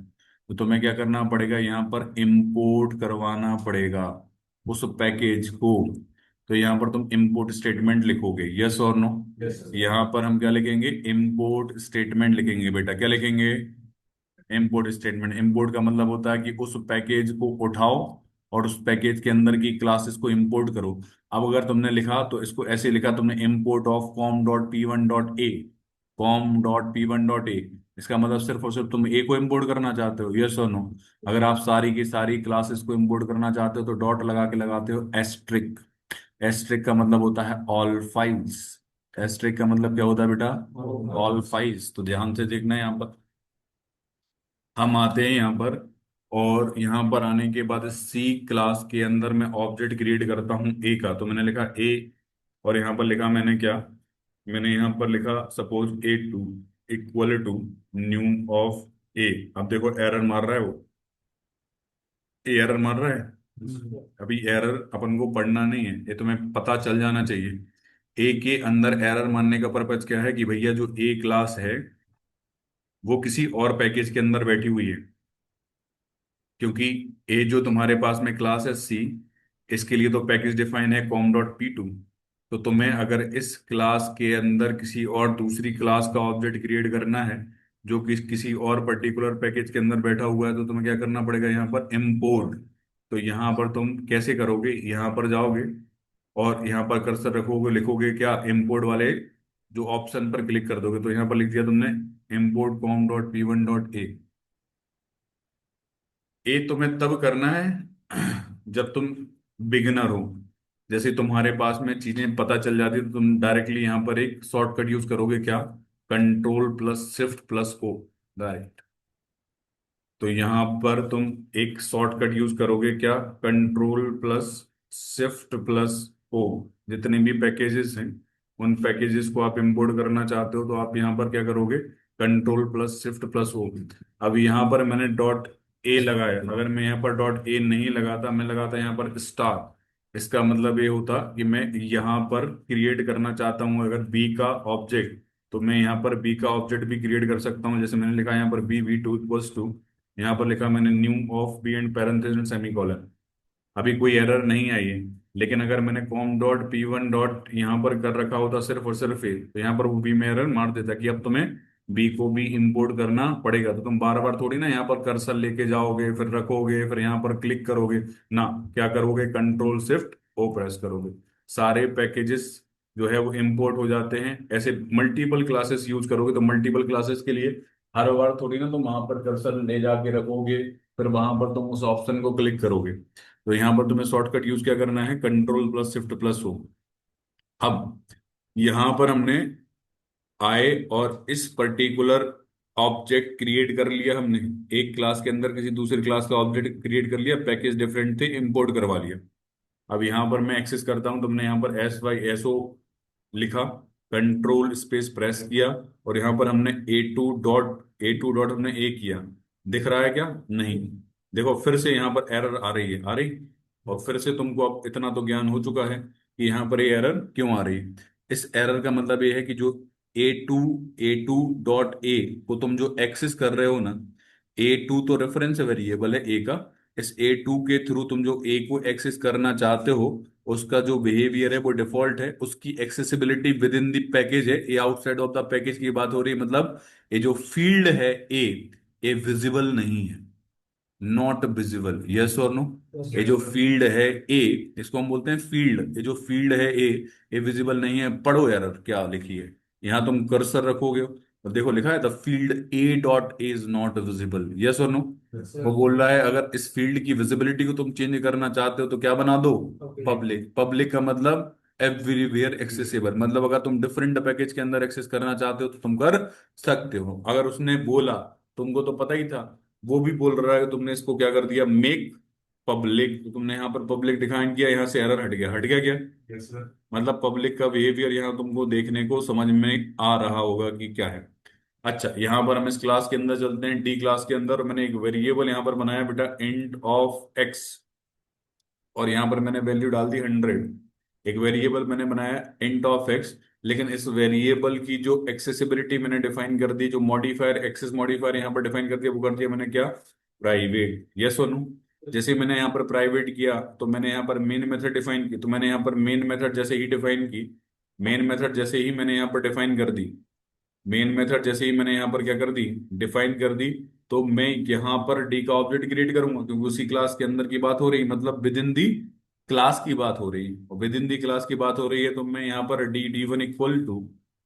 तो तुम्हें क्या करना पड़ेगा, यहाँ पर इंपोर्ट करवाना पड़ेगा उस पैकेज को। तो यहाँ पर तुम इंपोर्ट स्टेटमेंट लिखोगे, यस और नो। यहाँ पर हम क्या लिखेंगे, इंपोर्ट स्टेटमेंट लिखेंगे बेटा। क्या लिखेंगे, इंपोर्ट स्टेटमेंट। इंपोर्ट का मतलब होता है कि उस पैकेज को उठाओ और उस पैकेज के अंदर की क्लासेस को इंपोर्ट करो। अब अगर तुमने लिखा तो इसको ऐसे लिखा तुमने, इंपोर्ट ऑफ com.p1.a, com.p1.a, इसका मतलब सिर्फ और सिर्फ तुम ए को इंपोर्ट करना चाहते हो, यस और नो। अगर आप सारी की सारी क्लासेस को इंपोर्ट करना चाहते हो तो डॉट लगा के लगाते हो एस्ट्रिक। एस्ट्रिक का मतलब होता है ऑल फाइल्स। एस्ट्रिक का मतलब क्या होता है बेटा, ऑल फाइल्स। तो ध्यान से देखना है यहाँ पर। हम आते हैं यहाँ पर, और यहाँ पर आने के बाद सी क्लास के अंदर मैं ऑब्जेक्ट क्रिएट करता हूँ ए का। तो मैंने लिखा ए, और यहाँ पर लिखा मैंने क्या, मैंने यहाँ पर लिखा suppose A2 equal to new of A. अब देखो एरर मार रहा है वो, एरर मार रहा है। अभी एरर अपन को पढ़ना नहीं है, ये तुम्हें पता चल जाना चाहिए। ए के अंदर एरर मारने का पर्पज क्या है कि भैया जो ए क्लास है वो किसी और पैकेज के अंदर बैठी हुई है। क्योंकि ए जो तुम्हारे पास में क्लास है सी, इसके लिए तो पैकेज डिफाइन है com.p2। तो तुम्हें अगर इस क्लास के अंदर किसी और दूसरी क्लास का ऑब्जेक्ट क्रिएट करना है जो कि किसी और पर्टिकुलर पैकेज के अंदर बैठा हुआ है, तो तुम्हें क्या करना पड़ेगा, यहाँ पर इम्पोर्ट। तो यहाँ पर तुम कैसे करोगे, यहाँ पर जाओगे और यहाँ पर कर्सर रखोगे, लिखोगे क्या, इम्पोर्ट वाले जो ऑप्शन पर क्लिक कर दोगे। तो यहाँ पर लिख दिया तुमने इम्पोर्ट com.p1.a। ये तुम्हें तब करना है जब तुम बिगिनर हो। जैसे तुम्हारे पास में चीजें पता चल जाती तो तुम डायरेक्टली यहाँ पर एक शॉर्टकट यूज करोगे, क्या, Ctrl+Shift+O, डायरेक्ट। तो यहाँ पर तुम एक शॉर्टकट यूज करोगे, क्या, Ctrl+Shift+O। जितने भी पैकेजेस हैं उन पैकेजेस को आप इंपोर्ट करना चाहते हो तो आप यहाँ पर क्या करोगे, Ctrl+Shift+O। अब यहाँ पर मैंने डॉट ए लगाया, अगर मैं यहाँ पर डॉट ए नहीं लगाता, मैं लगाता यहाँ पर स्टार, इसका मतलब ये होता कि मैं यहाँ पर क्रिएट करना चाहता हूँ अगर बी का ऑब्जेक्ट, तो मैं यहाँ पर बी का ऑब्जेक्ट भी क्रिएट कर सकता हूँ। जैसे मैंने लिखा यहाँ पर b v2 इक्वल्स टू, यहाँ पर लिखा मैंने new of B and parenthesis and semicolon. अभी कोई एरर नहीं आई है। लेकिन अगर मैंने com.p1 डॉट यहाँ पर कर रखा होता सिर्फ और सिर्फ ए, तो यहाँ पर वो बी में एरर मार देता कि अब तुम्हें बी को भी इंपोर्ट करना पड़ेगा। तो तुम बार बार थोड़ी ना यहाँ पर कर्सर लेके जाओगे फिर रखोगे फिर यहाँ पर क्लिक करोगे ना, क्या करोगे, Ctrl+Shift+O प्रेस करोगे, सारे पैकेजेस जो है वो इंपोर्ट हो जाते हैं। ऐसे मल्टीपल क्लासेस यूज करोगे तो मल्टीपल क्लासेस के लिए हर बार थोड़ी ना तुम वहां पर कर्सर ले जाके रखोगे फिर वहां पर तुम उस ऑप्शन को क्लिक करोगे। तो यहाँ पर तुम्हें शॉर्टकट यूज क्या करना है, Ctrl+Shift+O। अब यहाँ पर हमने आए और इस पर्टिकुलर ऑब्जेक्ट क्रिएट कर लिया हमने, एक क्लास के अंदर किसी दूसरी क्लास का ऑब्जेक्ट क्रिएट कर लिया, पैकेज डिफरेंट थे, इंपोर्ट करवा लिया। अब यहाँ पर मैं एक्सेस करता हूँ, तुमने यहाँ पर SYSO लिखा, कंट्रोल स्पेस प्रेस किया, और यहाँ पर हमने ए टू डॉट हमने ए किया, दिख रहा है क्या, नहीं। देखो फिर से यहाँ पर एरर आ रही है, आ रही। और फिर से तुमको अब इतना तो ज्ञान हो चुका है कि यहाँ पर ये एरर क्यों आ रही है। इस एरर का मतलब ये है कि जो ए टू डॉट ए को तुम जो एक्सेस कर रहे हो ना, ए टू तो रेफरेंस वेरिएबल है ए का, इस ए टू के थ्रू तुम जो ए को एक्सेस करना चाहते हो उसका जो बिहेवियर है वो डिफॉल्ट है, उसकी accessibility with in the package है, ये आउटसाइड ऑफ द पैकेज की बात हो रही है। मतलब ये जो फील्ड है ए, ये विजिबल नहीं है, नॉट विजिबल, यस और नो। ये जो फील्ड है ए, इसको हम बोलते हैं फील्ड, ये जो फील्ड है ए, ये विजिबल नहीं है। पढ़ो यार क्या लिखी है, यहां तुम कर्सर रखोगे तो देखो लिखा है the field A dot A is not visible, yes और नो। वो बोल रहा है अगर इस फील्ड की विजिबिलिटी को तुम चेंज करना चाहते हो तो क्या बना दो, पब्लिक। पब्लिक का मतलब एवरीवेयर एक्सेसिबल, मतलब अगर तुम डिफरेंट पैकेज के अंदर एक्सेस करना चाहते हो तो तुम कर सकते हो। अगर उसने बोला, तुमको तो पता ही था, वो भी बोल रहा है, तुमने इसको क्या कर दिया, मेक पब्लिक, तो तुमने यहाँ पर पब्लिक डिफाइन किया, यहाँ से एरर हट गया, हट गया क्या। Yes sir. मतलब पब्लिक का बिहेवियर यहाँ तुमको देखने को समझ में आ रहा होगा कि क्या है। अच्छा, यहाँ पर हम इस क्लास के अंदर चलते हैं, डी क्लास के अंदर, और मैंने एक वेरिएबल यहाँ पर बनाया बेटा, इंट ऑफ एक्स, और यहाँ पर मैंने वैल्यू डाल दी 100। एक वेरिएबल मैंने बनाया इंट ऑफ एक्स, लेकिन इस वेरिएबल की जो एक्सेसिबिलिटी मैंने डिफाइन कर दी, जो मॉडिफायर एक्सेस मॉडिफायर यहाँ पर डिफाइन कर दिया, वो कर दिया मैंने क्या, प्राइवेट, यस और नो। जैसे मैंने यहाँ पर प्राइवेट किया तो मैंने यहाँ पर मेन मेथड डिफाइन की, तो मैंने यहाँ पर मेन मेथड जैसे ही डिफाइन की, मेन मेथड जैसे ही मैंने यहाँ पर डिफाइन कर दी, मेन मेथड जैसे ही मैंने यहाँ पर क्या कर दी, डिफाइन कर दी, तो मैं यहाँ पर डी का ऑब्जेक्ट क्रिएट करूंगा, क्योंकि उसी क्लास के अंदर की बात हो रही, मतलब विद इन दी क्लास की बात हो रही है, और विद इन दी क्लास की बात हो रही है, तो मैं यहाँ पर D D one equal to,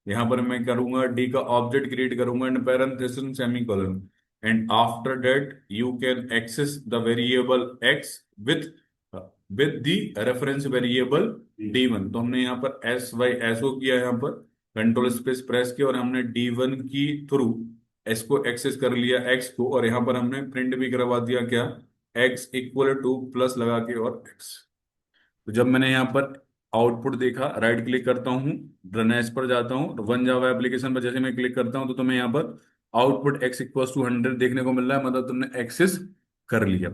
यहाँ पर मैं करूंगा डी का ऑब्जेक्ट क्रिएट करूंगा in parenthesis semicolon, and after that you can access the variable X with with the reference variable D one. तो हमने यहाँ पर एस वाई एसओ किया, यहाँ पर कंट्रोल स्पेस प्रेस किया, और हमने डी वन की थ्रू एस को एक्सेस कर लिया एक्स को, और यहाँ पर हमने प्रिंट भी करवा दिया क्या, एक्स इक्वल टू प्लस लगा के और एक्स। तो जब मैंने यहाँ पर आउटपुट देखा, राइट क्लिक करता हूँ, रन एज पर जाता हूँ, वन जावा एप्लीकेशन पर जैसे मैं क्लिक करता हूँ तो तुम्हें यहाँ पर आउटपुट एक्स इक्वल टू 100 देखने को मिल रहा है, मतलब तुमने एक्सेस कर लिया।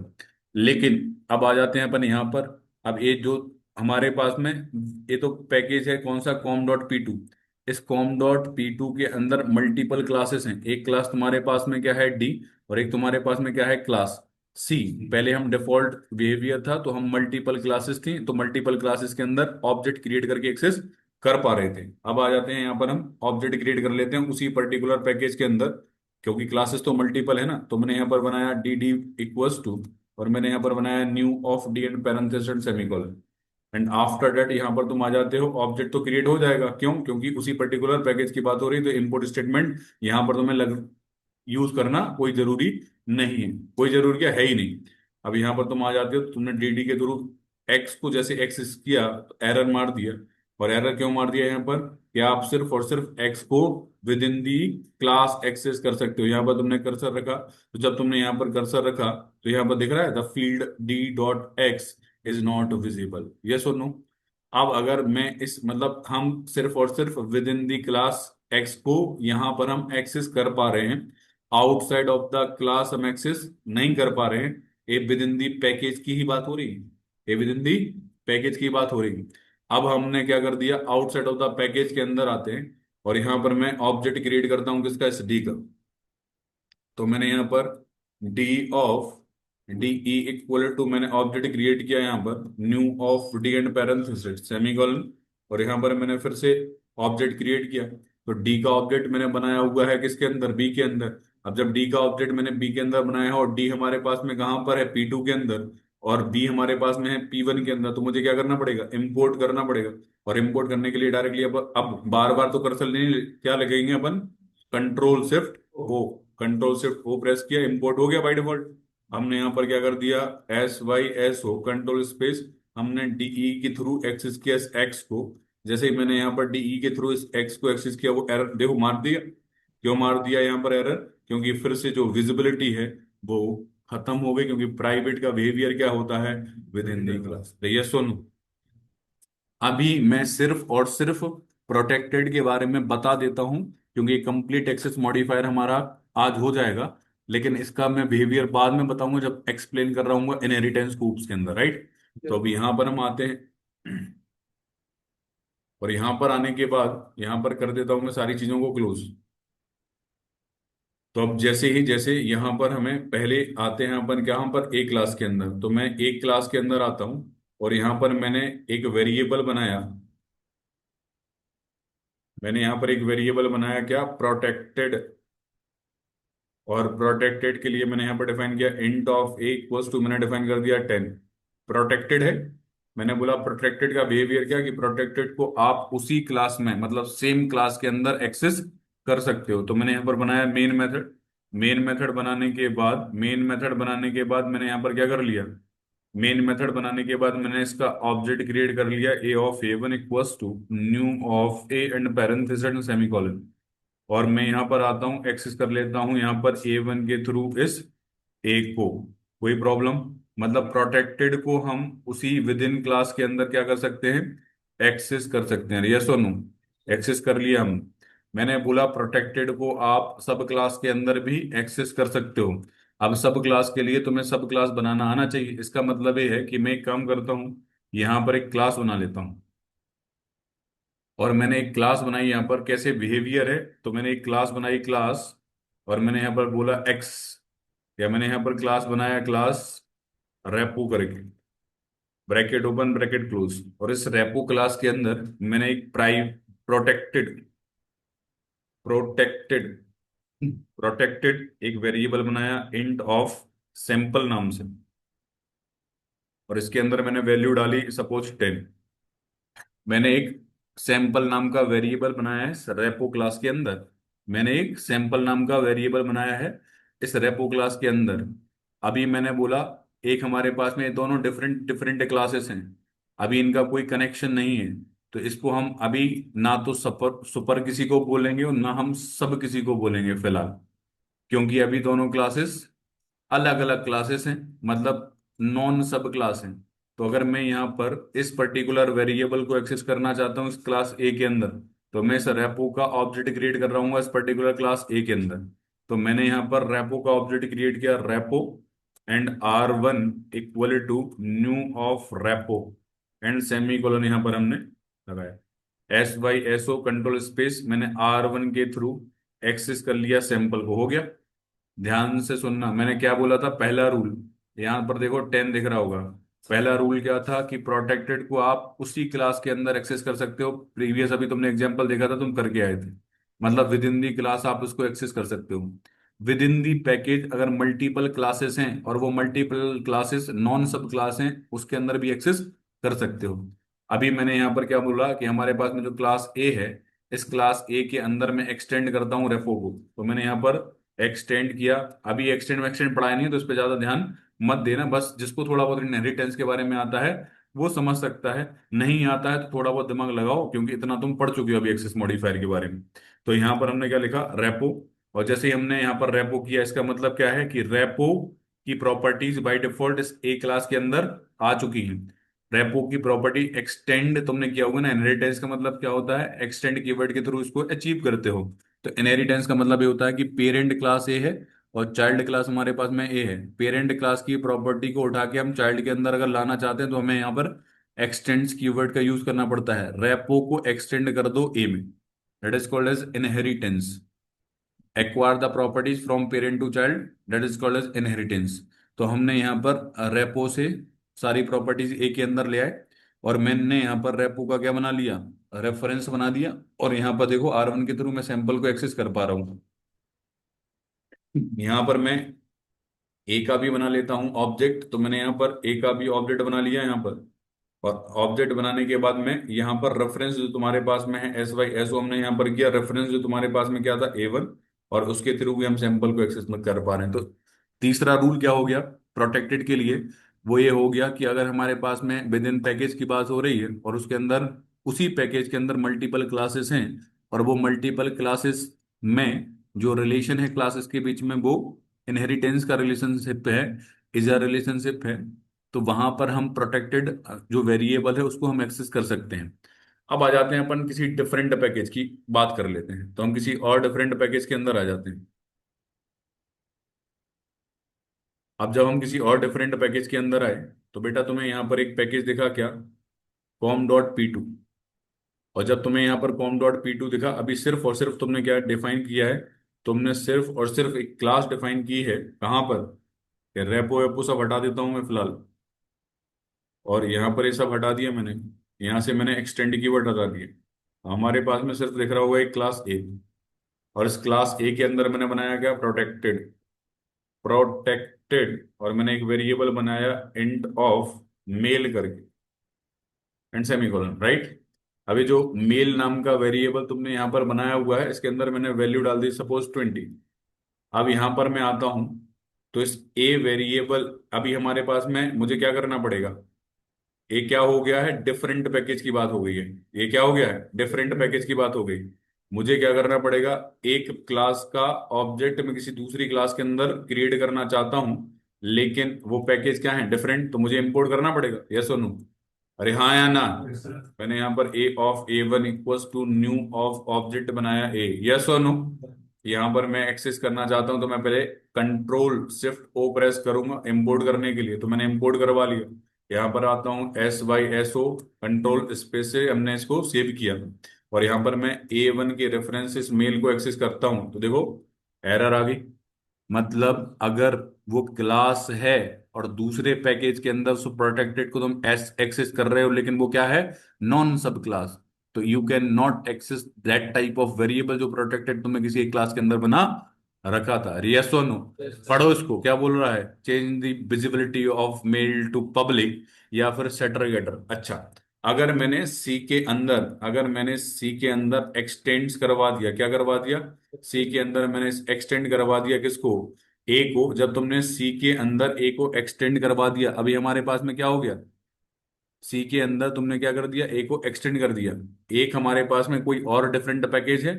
लेकिन अब आ जाते हैं अपन यहाँ पर, अब ये जो हमारे पास में, ये तो पैकेज है कौन सा, कॉम डॉट पी टू। इस कॉम डॉट पी टू के अंदर मल्टीपल क्लासेस हैं, एक क्लास तुम्हारे पास में क्या है डी, और एक तुम्हारे पास में क्या है क्लास सी। पहले हम डिफॉल्ट बिहेवियर था तो हम मल्टीपल क्लासेस थी, तो मल्टीपल क्लासेस के अंदर ऑब्जेक्ट क्रिएट करके एक्सेस कर पा रहे थे। अब आ जाते हैं यहाँ पर हम ऑब्जेक्ट क्रिएट कर लेते हैं उसी पर्टिकुलर पैकेज के अंदर, क्योंकि क्लासेस तो मल्टीपल है ना। तो मैंने यहाँ पर बनाया डी डी इक्वल्स टू, और मैंने यहाँ पर बनाया new of D and parenthesis and semicolon, and after that यहाँ पर तुम आ जाते हो, ऑब्जेक्ट तो क्रिएट हो जाएगा, क्यों, क्योंकि उसी पर्टिकुलर पैकेज की बात हो रही है, तो इम्पोर्ट स्टेटमेंट यहाँ पर तुम्हें लग यूज करना कोई जरूरी नहीं है, कोई जरूरी क्या है ही नहीं। अब यहाँ पर तुम आ जाते हो, तुमने डीडी के थ्रू एक्स को जैसे एक्सेस किया तो एरर मार दिया, और एरर क्यों मार दिया यहाँ पर, कि आप सिर्फ और सिर्फ एक्स को within the class access कर सकते हो। यहाँ पर तुमने कर्सर रखा, तो जब तुमने यहाँ पर कर्सर रखा तो यहाँ पर दिख रहा है the field D dot x is not visible, yes और नो। अब अगर मैं इस, मतलब हम सिर्फ और सिर्फ within the class x को यहाँ पर हम एक्सेस कर पा रहे हैं, आउटसाइड ऑफ द क्लास हम एक्सेस नहीं कर पा रहे हैं। ये विद इन दी पैकेज की ही बात हो रही है, ये विद इन दी पैकेज की बात हो रही है। अब हमने क्या कर दिया, आउटसाइड ऑफ द पैकेज के अंदर आते हैं, और यहां पर मैं ऑब्जेक्ट क्रिएट करता हूं किसका, एस डी का। तो मैंने यहाँ पर D of D E equal to, मैंने ऑब्जेक्ट क्रिएट किया यहाँ पर new of D and parenthesis semicolon, और यहाँ पर मैंने फिर से ऑब्जेक्ट क्रिएट किया। तो डी का ऑब्जेक्ट मैंने बनाया हुआ है किसके अंदर, बी के अंदर। अब जब डी का ऑब्जेक्ट मैंने बी के अंदर बनाया है, और डी हमारे पास में कहाँ पर है, पी टू के अंदर, और बी हमारे पास में है पी वन के अंदर, तो मुझे क्या करना पड़ेगा, इम्पोर्ट करना पड़ेगा। और इम्पोर्ट करने के लिए डायरेक्टली अब बार बार तो कर्सर नहीं, क्या लगेंगे अपन, कंट्रोल शिफ्ट ओ, कंट्रोल शिफ्ट ओ प्रेस किया, इंपोर्ट हो गया बाय डिफॉल्ट। हमने यहाँ पर क्या कर दिया, एस वाई एस हो कंट्रोल स्पेस, हमने डीई के थ्रू एक्सेस किया इस एक्स को। जैसे ही मैंने यहाँ पर डीई के थ्रू इस एक्स को एक्सेस किया, वो एरर देखो मार दिया। क्यों मार दिया यहाँ पर एरर, क्योंकि फिर से जो विजिबिलिटी है वो खत्म हो गई, क्योंकि प्राइवेट का बिहेवियर क्या होता है, विद इन द क्लास। ये सुन, अभी मैं सिर्फ और सिर्फ प्रोटेक्टेड के बारे में बता देता हूं, क्योंकि कंप्लीट एक्सेस मॉडिफायर हमारा आज हो जाएगा, लेकिन इसका मैं बिहेवियर बाद में बताऊंगा जब एक्सप्लेन कर रहा हूँ इनहेरिटेंस कूप्स के अंदर, राइट। तो अभी यहां पर हम आते हैं, और यहां पर आने के बाद यहां पर कर देता हूं मैं सारी चीजों को क्लोज। तो अब जैसे ही, जैसे यहां पर हमें पहले आते हैं अपन क्या, यहाँ पर एक क्लास के अंदर, तो मैं एक क्लास के अंदर आता हूं, और यहां पर मैंने एक वेरिएबल बनाया। मैंने यहां पर एक वेरिएबल बनाया क्या, प्रोटेक्टेड। और प्रोटेक्टेड के लिए मैंने यहाँ पर डिफाइन किया int of A equals to, मैंने डिफाइन कर दिया 10। प्रोटेक्टेड है। मैंने बोला प्रोटेक्टेड का बिहेवियर क्या, कि प्रोटेक्टेड को आप उसी क्लास में, मतलब सेम क्लास के अंदर एक्सेस कर सकते हो। तो मैंने यहाँ पर बनाया मेन मेथड। मेन मेथड बनाने के बाद मैंने यहाँ पर क्या कर लिया, मेन मेथड बनाने के बाद मैंने इसका ऑब्जेक्ट क्रिएट कर लिया, A of A one equals to new of A and parenthesis and semicolon. और मैं यहाँ पर आता हूँ, एक्सेस कर लेता हूँ यहाँ पर ए वन के थ्रू इस ए को। कोई प्रॉब्लम, मतलब प्रोटेक्टेड को हम उसी विद इन क्लास के अंदर क्या कर सकते हैं, एक्सेस कर सकते हैं। यस और नो, एक्सेस कर लिया हम। मैंने बोला प्रोटेक्टेड को आप सब क्लास के अंदर भी एक्सेस कर सकते हो। अब सब क्लास के लिए तुम्हें सब क्लास बनाना आना चाहिए। इसका मतलब ये है कि मैं एक काम करता हूँ, यहाँ पर एक क्लास बना लेता हूँ। और मैंने एक क्लास बनाई यहाँ पर, कैसे बिहेवियर है, तो मैंने एक क्लास बनाई क्लास, और मैंने यहाँ पर बोला एक्स, या मैंने यहाँ पर क्लास बनाया क्लास रेपो करके, ब्रैकेट ओपन ब्रैकेट क्लोज। और इस रेपो क्लास के अंदर मैंने एक प्रोटेक्टेड प्रोटेक्टेड प्रोटेक्टेड एक वेरिएबल बनाया इंट ऑफ सैंपल नाम से। और इसके अंदर मैंने वैल्यू डाली सपोज 10। मैंने एक सैंपल नाम का वेरिएबल बनाया है रेपो क्लास के अंदर। मैंने एक सैंपल नाम का वेरिएबल बनाया है इस रेपो क्लास के अंदर। अभी मैंने बोला, एक हमारे पास में दोनों डिफरेंट डिफरेंट क्लासेस हैं, अभी इनका कोई कनेक्शन नहीं है। तो इसको हम अभी ना तो सुपर सुपर किसी को बोलेंगे और ना हम सब किसी को बोलेंगे फिलहाल, क्योंकि अभी दोनों क्लासेस अलग अलग क्लासेस हैं, मतलब नॉन सब क्लास हैं। तो अगर मैं यहाँ पर इस पर्टिकुलर वेरिएबल को एक्सेस करना चाहता हूँ इस क्लास ए के अंदर, तो मैं इस रेपो का ऑब्जेक्ट क्रिएट कर रहा हूँ इस पर्टिकुलर क्लास ए के अंदर। तो मैंने यहाँ पर रेपो का ऑब्जेक्ट क्रिएट किया, repo and R one equal to new of repo and semi colon यहाँ पर हमने लगाया। S Y S O control space, मैंने आर वन के थ्रू एक्सेस कर लिया सैंपल को, हो गया। ध्यान से सुनना, मैंने क्या बोला था, पहला रूल, यहां पर देखो 10 दिख रहा होगा। पहला रूल क्या था, कि प्रोटेक्टेड को आप उसी क्लास के अंदर एक्सेस कर सकते हो। प्रीवियस अभी तुमने एग्जांपल देखा था, तुम करके आए थे, मतलब विद इन दी क्लास आप उसको एक्सेस कर सकते हो। विद इन दी पैकेज अगर मल्टीपल क्लासेस हैं और वो multiple classes non sub class हैं, उसके अंदर भी एक्सेस कर सकते हो। अभी मैंने यहाँ पर क्या बोला, कि हमारे पास में जो क्लास ए है, इस क्लास ए के अंदर मैं एक्सटेंड करता हूँ रेफो को। तो मैंने यहाँ पर एक्सटेंड किया। अभी एक्सटेंड एक्सटेंड पढ़ाया नहीं है, तो इस पर ज्यादा ध्यान मत देना। बस जिसको थोड़ा बहुत इनहेरिटेंस के बारे में आता है वो समझ सकता है, नहीं आता है तो थोड़ा बहुत दिमाग लगाओ, क्योंकि इतना तुम पढ़ चुके हो अभी एक्सेस मॉडिफायर के बारे में। तो यहाँ पर हमने क्या लिखा, रेपो। और जैसे ही हमने यहाँ पर रेपो किया, इसका मतलब क्या है, कि रेपो की प्रॉपर्टीज बाय डिफॉल्ट इस ए क्लास के अंदर आ चुकी हैं। रेपो की प्रॉपर्टी एक्सटेंड तुमने किया होगा ना, इनहेरिटेंस का मतलब क्या होता है, एक्सटेंड कीवर्ड के थ्रू इसको अचीव करते हो। तो इनहेरिटेंस का मतलब ये होता है कि पेरेंट क्लास ए है और चाइल्ड क्लास हमारे पास में ए है। पेरेंट क्लास की प्रॉपर्टी को उठा के हम चाइल्ड के अंदर अगर लाना चाहते हैं, तो हमें यहाँ पर एक्सटेंड्स कीवर्ड का यूज करना पड़ता है। रेपो को एक्सटेंड कर दो ए में, that is called as inheritance. Acquire the properties from parent to child, that is called as inheritance. तो हमने यहाँ पर रेपो से सारी प्रॉपर्टीज ए के अंदर ले आए, और मैंने यहाँ पर रेपो का क्या बना लिया, रेफरेंस बना दिया। और यहाँ पर देखो आर वन के थ्रू मैं सैंपल को एक्सेस कर पा रहा हूँ। यहाँ पर मैं ए का भी बना लेता हूँ ऑब्जेक्ट। तो मैंने यहाँ पर ए का भी ऑब्जेक्ट बना लिया यहाँ पर। और ऑब्जेक्ट बनाने के बाद में यहाँ पर रेफरेंस जो तुम्हारे पास में है एस वाई एस ओ, हमने यहाँ पर किया। रेफरेंस जो तुम्हारे पास में क्या था, ए वन, और उसके थ्रू भी हम सैंपल को एक्सेस मत कर पा रहे हैं। तो तीसरा रूल क्या हो गया प्रोटेक्टेड के लिए, वो ये हो गया कि अगर हमारे पास में विद इन पैकेज की बात हो रही है और उसके अंदर उसी पैकेज के अंदर मल्टीपल क्लासेस हैं, और वो मल्टीपल क्लासेस में जो रिलेशन है क्लासेस के बीच में, वो इनहेरिटेंस का रिलेशनशिप है, इज अ रिलेशनशिप है, तो वहां पर हम प्रोटेक्टेड जो वेरिएबल है उसको हम एक्सेस कर सकते हैं। अब आ जाते हैं अपन किसी डिफरेंट पैकेज की बात कर लेते हैं। तो हम किसी और डिफरेंट पैकेज के अंदर आ जाते हैं। अब जब हम किसी और डिफरेंट पैकेज के अंदर आए, तो बेटा तुम्हें यहाँ पर एक पैकेज दिखा क्या, com.p2। और जब तुम्हें यहाँ पर com.p2 दिखा, अभी सिर्फ और सिर्फ तुमने क्या डिफाइन किया है, तुमने सिर्फ और सिर्फ एक क्लास डिफाइन की है। कहाँ पर, रेपो वेपो सब हटा देता हूं मैं फिलहाल। और यहाँ पर ये सब हटा दिया मैंने। यहाँ से मैंने एक्सटेंड कीवर्ड हटा दिया। हमारे पास में सिर्फ दिख रहा होगा एक क्लास ए। और इस क्लास ए के अंदर मैंने बनाया क्या, प्रोटेक्टेड। प्रोटेक्टेड, और मैंने एक वेरिएबल बनाया इंट ऑफ मेल करके, एंड सेमीकोलन, राइट। अभी जो मेल नाम का वेरिएबल तुमने यहाँ पर बनाया हुआ है, इसके अंदर मैंने वैल्यू डाल दी सपोज 20। अब यहाँ पर मैं आता हूँ, तो इस ए वेरिएबल, अभी हमारे पास में मुझे क्या करना पड़ेगा, ये क्या हो गया है, डिफरेंट पैकेज की बात हो गई है। ये क्या हो गया है, डिफरेंट पैकेज की बात हो गई। मुझे क्या करना पड़ेगा, एक क्लास का ऑब्जेक्ट मैं किसी दूसरी क्लास के अंदर क्रिएट करना चाहता हूं, लेकिन वो पैकेज क्या है, डिफरेंट, तो मुझे इंपोर्ट करना पड़ेगा, यस और नो। अरे हाँ या ना। मैंने यहाँ पर A of A one equals to new of object बनाया ए, यस और नो। यहाँ पर मैं एक्सेस करना चाहता हूं, तो मैं पहले कंट्रोल शिफ्ट ओ प्रेस करूंगा इंपोर्ट करने के लिए, तो मैंने इंपोर्ट करवा लिया। यहाँ पर आता हूँ SYSO, कंट्रोल स्पेस से हमने इसको सेव किया। और यहाँ पर मैं A1 के रेफरेंसेस मेल को एक्सेस करता हूँ, तो देखो एरर आ गई। मतलब अगर वो क्लास है और दूसरे पैकेज के अंदर उस प्रोटेक्टेड को तुम एक्सेस कर रहे हो, लेकिन वो क्या है, नॉन सब क्लास, तो you can not access that type of variable जो प्रोटेक्टेड तुमने किसी एक क्लास के अंदर बना रखा था, यस और नो। पढ़ो इसको क्या बोल रहा है, change the visibility of mail to public, या फिर सेटर गेटर। अच्छा, अगर मैंने सी के अंदर एक्सटेंड्स करवा दिया, क्या करवा दिया, सी के अंदर मैंने एक्सटेंड करवा दिया किसको, ए को। जब तुमने सी के अंदर ए को एक्सटेंड करवा दिया, अभी हमारे पास में क्या हो गया, सी के अंदर तुमने क्या कर दिया, ए को एक्सटेंड कर दिया। एक हमारे पास में कोई और डिफरेंट पैकेज है,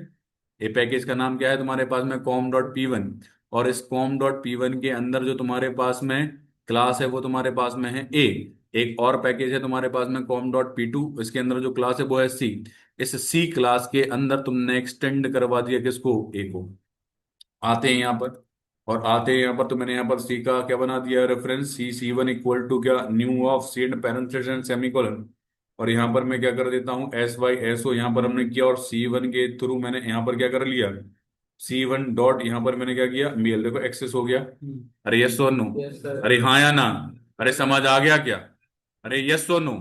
ए पैकेज का नाम क्या है तुम्हारे पास में, com.p1। और इस com.p1 के अंदर जो तुम्हारे पास में क्लास है वो तुम्हारे पास में है ए। एक और पैकेज है तुम्हारे पास में com.p2, इसके अंदर जो क्लास है वो है सी। इस सी क्लास के अंदर तुमने एक्सटेंड करवा दिया किसको, ए को। आते हैं यहाँ पर, और आते हैं यहाँ पर, तो मैंने यहाँ पर सी का क्या बना दिया, रेफरेंस C1 इक्वल टू क्या, new of C and parenthesis and semicolon. और यहाँ पर मैं क्या कर देता हूँ, SYSO यहाँ पर हमने किया, और C1 के थ्रू मैंने यहाँ पर क्या कर लिया, C1 डॉट, यहाँ पर मैंने क्या किया, मेल, देखो एक्सेस हो गया। अरे यस और नो, अरे हाँ या ना, अरे समझ आ गया क्या, अरे यस और नो।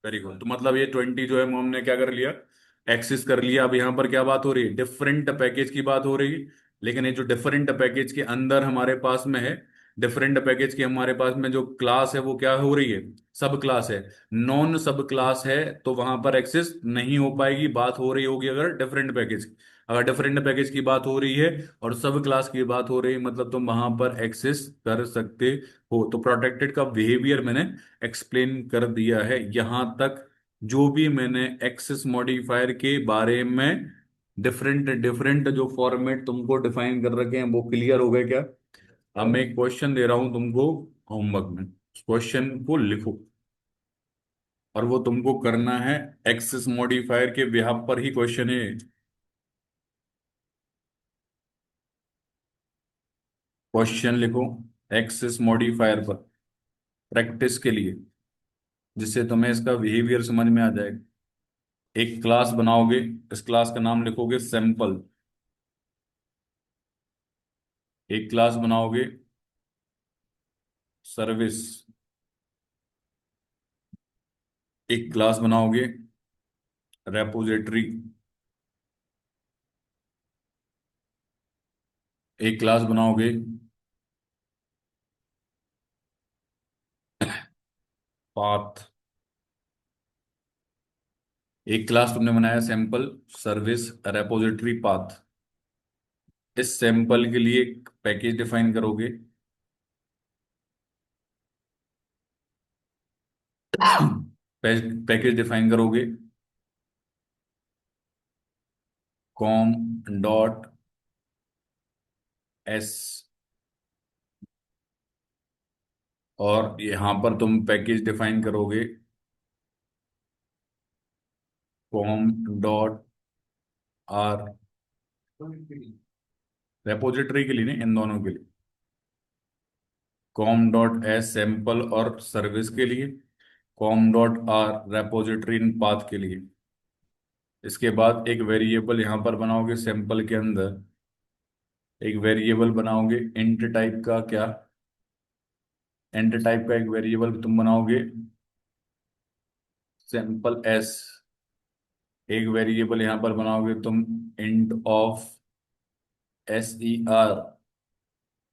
Very good. तो मतलब ये 20 जो है वो हमने क्या कर लिया, एक्सेस कर लिया। अब यहाँ पर क्या बात हो रही है, डिफरेंट पैकेज की बात हो रही है। लेकिन ये जो डिफरेंट पैकेज के अंदर हमारे पास में है, डिफरेंट पैकेज के हमारे पास में जो क्लास है वो क्या हो रही है, सब क्लास है। नॉन सब क्लास है तो वहां पर एक्सेस नहीं हो पाएगी, बात हो रही होगी अगर डिफरेंट पैकेज। अगर डिफरेंट पैकेज की बात हो रही है और सब क्लास की बात हो रही है, मतलब तुम वहां पर एक्सेस कर सकते हो। तो प्रोटेक्टेड का बिहेवियर मैंने एक्सप्लेन कर दिया है यहां तक। जो भी मैंने एक्सेस मॉडिफायर के बारे में डिफरेंट डिफरेंट जो फॉर्मेट तुमको डिफाइन कर रखे हैं वो क्लियर हो गए क्या। अब मैं एक क्वेश्चन दे रहा हूं तुमको होमवर्क में, क्वेश्चन को लिखो, और वो तुमको करना है एक्सेस मॉडिफायर के बिहाफ पर ही क्वेश्चन है। क्वेश्चन लिखो एक्सेस मॉडिफायर पर, प्रैक्टिस के लिए, जिससे तुम्हें इसका बिहेवियर समझ में आ जाएगा। एक क्लास बनाओगे, इस क्लास का नाम लिखोगे सैंपल। एक क्लास बनाओगे सर्विस। एक क्लास बनाओगे रेपोजिटरी। एक क्लास बनाओगे पाथ। एक क्लास तुमने बनाया सैंपल सर्विस रेपोजिटरी पाथ। इस सैंपल के लिए एक पैकेज डिफाइन करोगे। पैकेज डिफाइन करोगे कॉम डॉट एस, और यहां पर तुम पैकेज डिफाइन करोगे कॉम डॉट आर, रेपोजिटरी के लिए नहीं, इन दोनों के लिए। कॉम डॉट एस सैंपल और सर्विस के लिए, com dot are repository in path के लिए। इसके बाद एक वेरिएबल यहां पर बनाओगे सैंपल के अंदर, एक वेरिएबल बनाओगे इंट टाइप का, क्या इंट टाइप का एक वेरिएबल तुम बनाओगे सैंपल एस, एक वेरिएबल यहां पर बनाओगे तुम इंट ऑफ SER,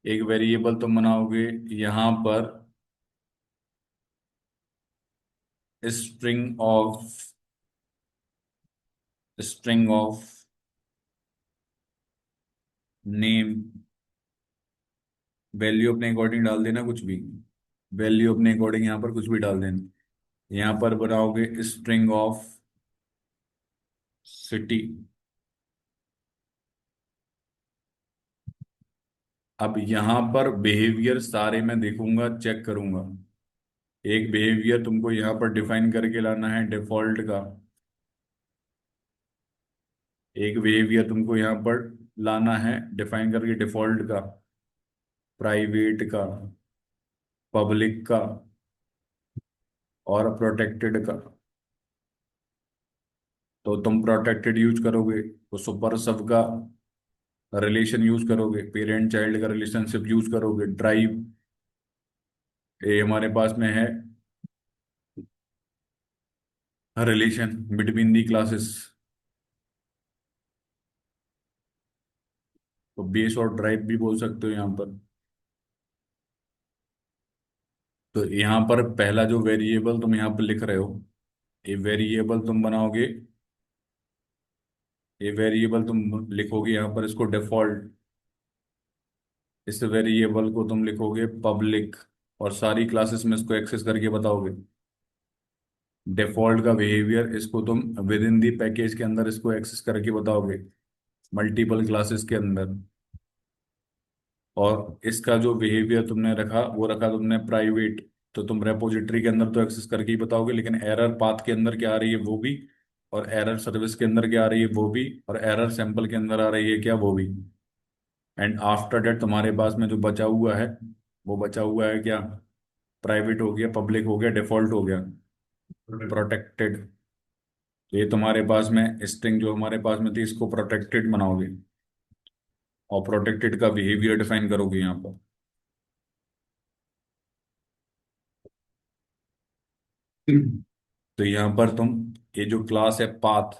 एक वेरिएबल तुम बनाओगे यहां पर स्ट्रिंग ऑफ नेम, वैल्यू अपने अकॉर्डिंग डाल देना कुछ भी, वैल्यू अपने अकॉर्डिंग यहाँ पर कुछ भी डाल देना। यहाँ पर बनाओगे स्ट्रिंग ऑफ सिटी। अब यहाँ पर बिहेवियर सारे मैं देखूंगा, चेक करूंगा। एक बिहेवियर तुमको यहाँ पर डिफाइन करके लाना है डिफॉल्ट का, एक बिहेवियर तुमको यहाँ पर लाना है डिफाइन करके डिफॉल्ट का, प्राइवेट का, पब्लिक का और प्रोटेक्टेड का। तो तुम प्रोटेक्टेड यूज करोगे तो सुपर सब का रिलेशन यूज करोगे, पेरेंट चाइल्ड का रिलेशनशिप यूज करोगे, ड्राइव ये हमारे पास में है रिलेशन बिटवीन दी क्लासेस। तो बेस और ड्राइव भी बोल सकते हो यहाँ पर। तो यहाँ पर पहला जो वेरिएबल तुम यहाँ पर लिख रहे हो, ये वेरिएबल तुम बनाओगे, ये वेरिएबल तुम लिखोगे यहाँ पर इसको डिफॉल्ट, इस वेरिएबल को तुम लिखोगे पब्लिक और सारी क्लासेस में इसको एक्सेस करके बताओगे। डिफॉल्ट का बिहेवियर इसको तुम विद इन दी पैकेज के अंदर इसको एक्सेस करके बताओगे मल्टीपल क्लासेस के अंदर। और इसका जो बिहेवियर तुमने रखा वो रखा तुमने प्राइवेट, तो तुम रेपोजिटरी के अंदर तो एक्सेस करके ही बताओगे, लेकिन एरर पाथ के अंदर क्या आ रही है वो भी, और एरर सर्विस के अंदर क्या आ रही है वो भी, और एरर सैंपल के अंदर आ रही है क्या वो भी। एंड आफ्टर डेट तुम्हारे पास में जो बचा हुआ है वो बचा हुआ है क्या, प्राइवेट हो गया, पब्लिक हो गया, डिफॉल्ट हो गया, प्रोटेक्टेड। तो ये तुम्हारे पास में स्ट्रिंग जो हमारे पास में थी इसको प्रोटेक्टेड बनाओगे और प्रोटेक्टेड का बिहेवियर डिफाइन करोगे यहाँ पर। तो यहाँ पर तुम ये जो क्लास है पाथ,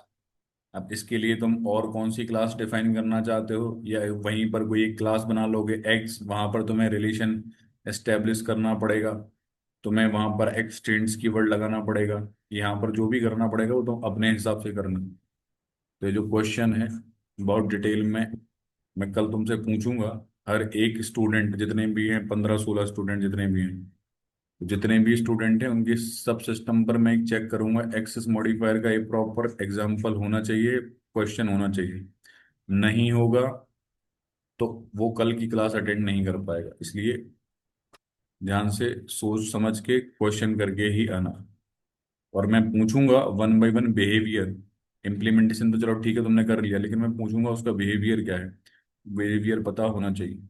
अब इसके लिए तुम और कौन सी क्लास डिफाइन करना चाहते हो, या वहीं पर कोई एक क्लास बना लोगे एक्स, वहां पर तुम्हें रिलेशन एस्टेब्लिश करना पड़ेगा, तुम्हें वहां पर एक्सटेंड्स कीवर्ड लगाना पड़ेगा, यहाँ पर जो भी करना पड़ेगा वो तुम अपने हिसाब से करना। तो ये जो क्वेश्चन है बहुत डिटेल में मैं कल तुमसे पूछूंगा। हर एक स्टूडेंट जितने भी हैं, 15-16 स्टूडेंट जितने भी हैं, जितने भी स्टूडेंट हैं उनके सब सिस्टम पर मैं एक चेक करूंगा, एक्सेस मॉडिफायर का एक प्रॉपर एग्जाम्पल होना चाहिए, क्वेश्चन होना चाहिए। नहीं होगा तो वो कल की क्लास अटेंड नहीं कर पाएगा। इसलिए ध्यान से सोच समझ के क्वेश्चन करके ही आना। और मैं पूछूंगा one by one behaviour, implementation तो चलो ठीक है तुमने कर लिया, लेकिन मैं पूछूंगा उसका बिहेवियर क्या है, बिहेवियर पता होना चाहिए।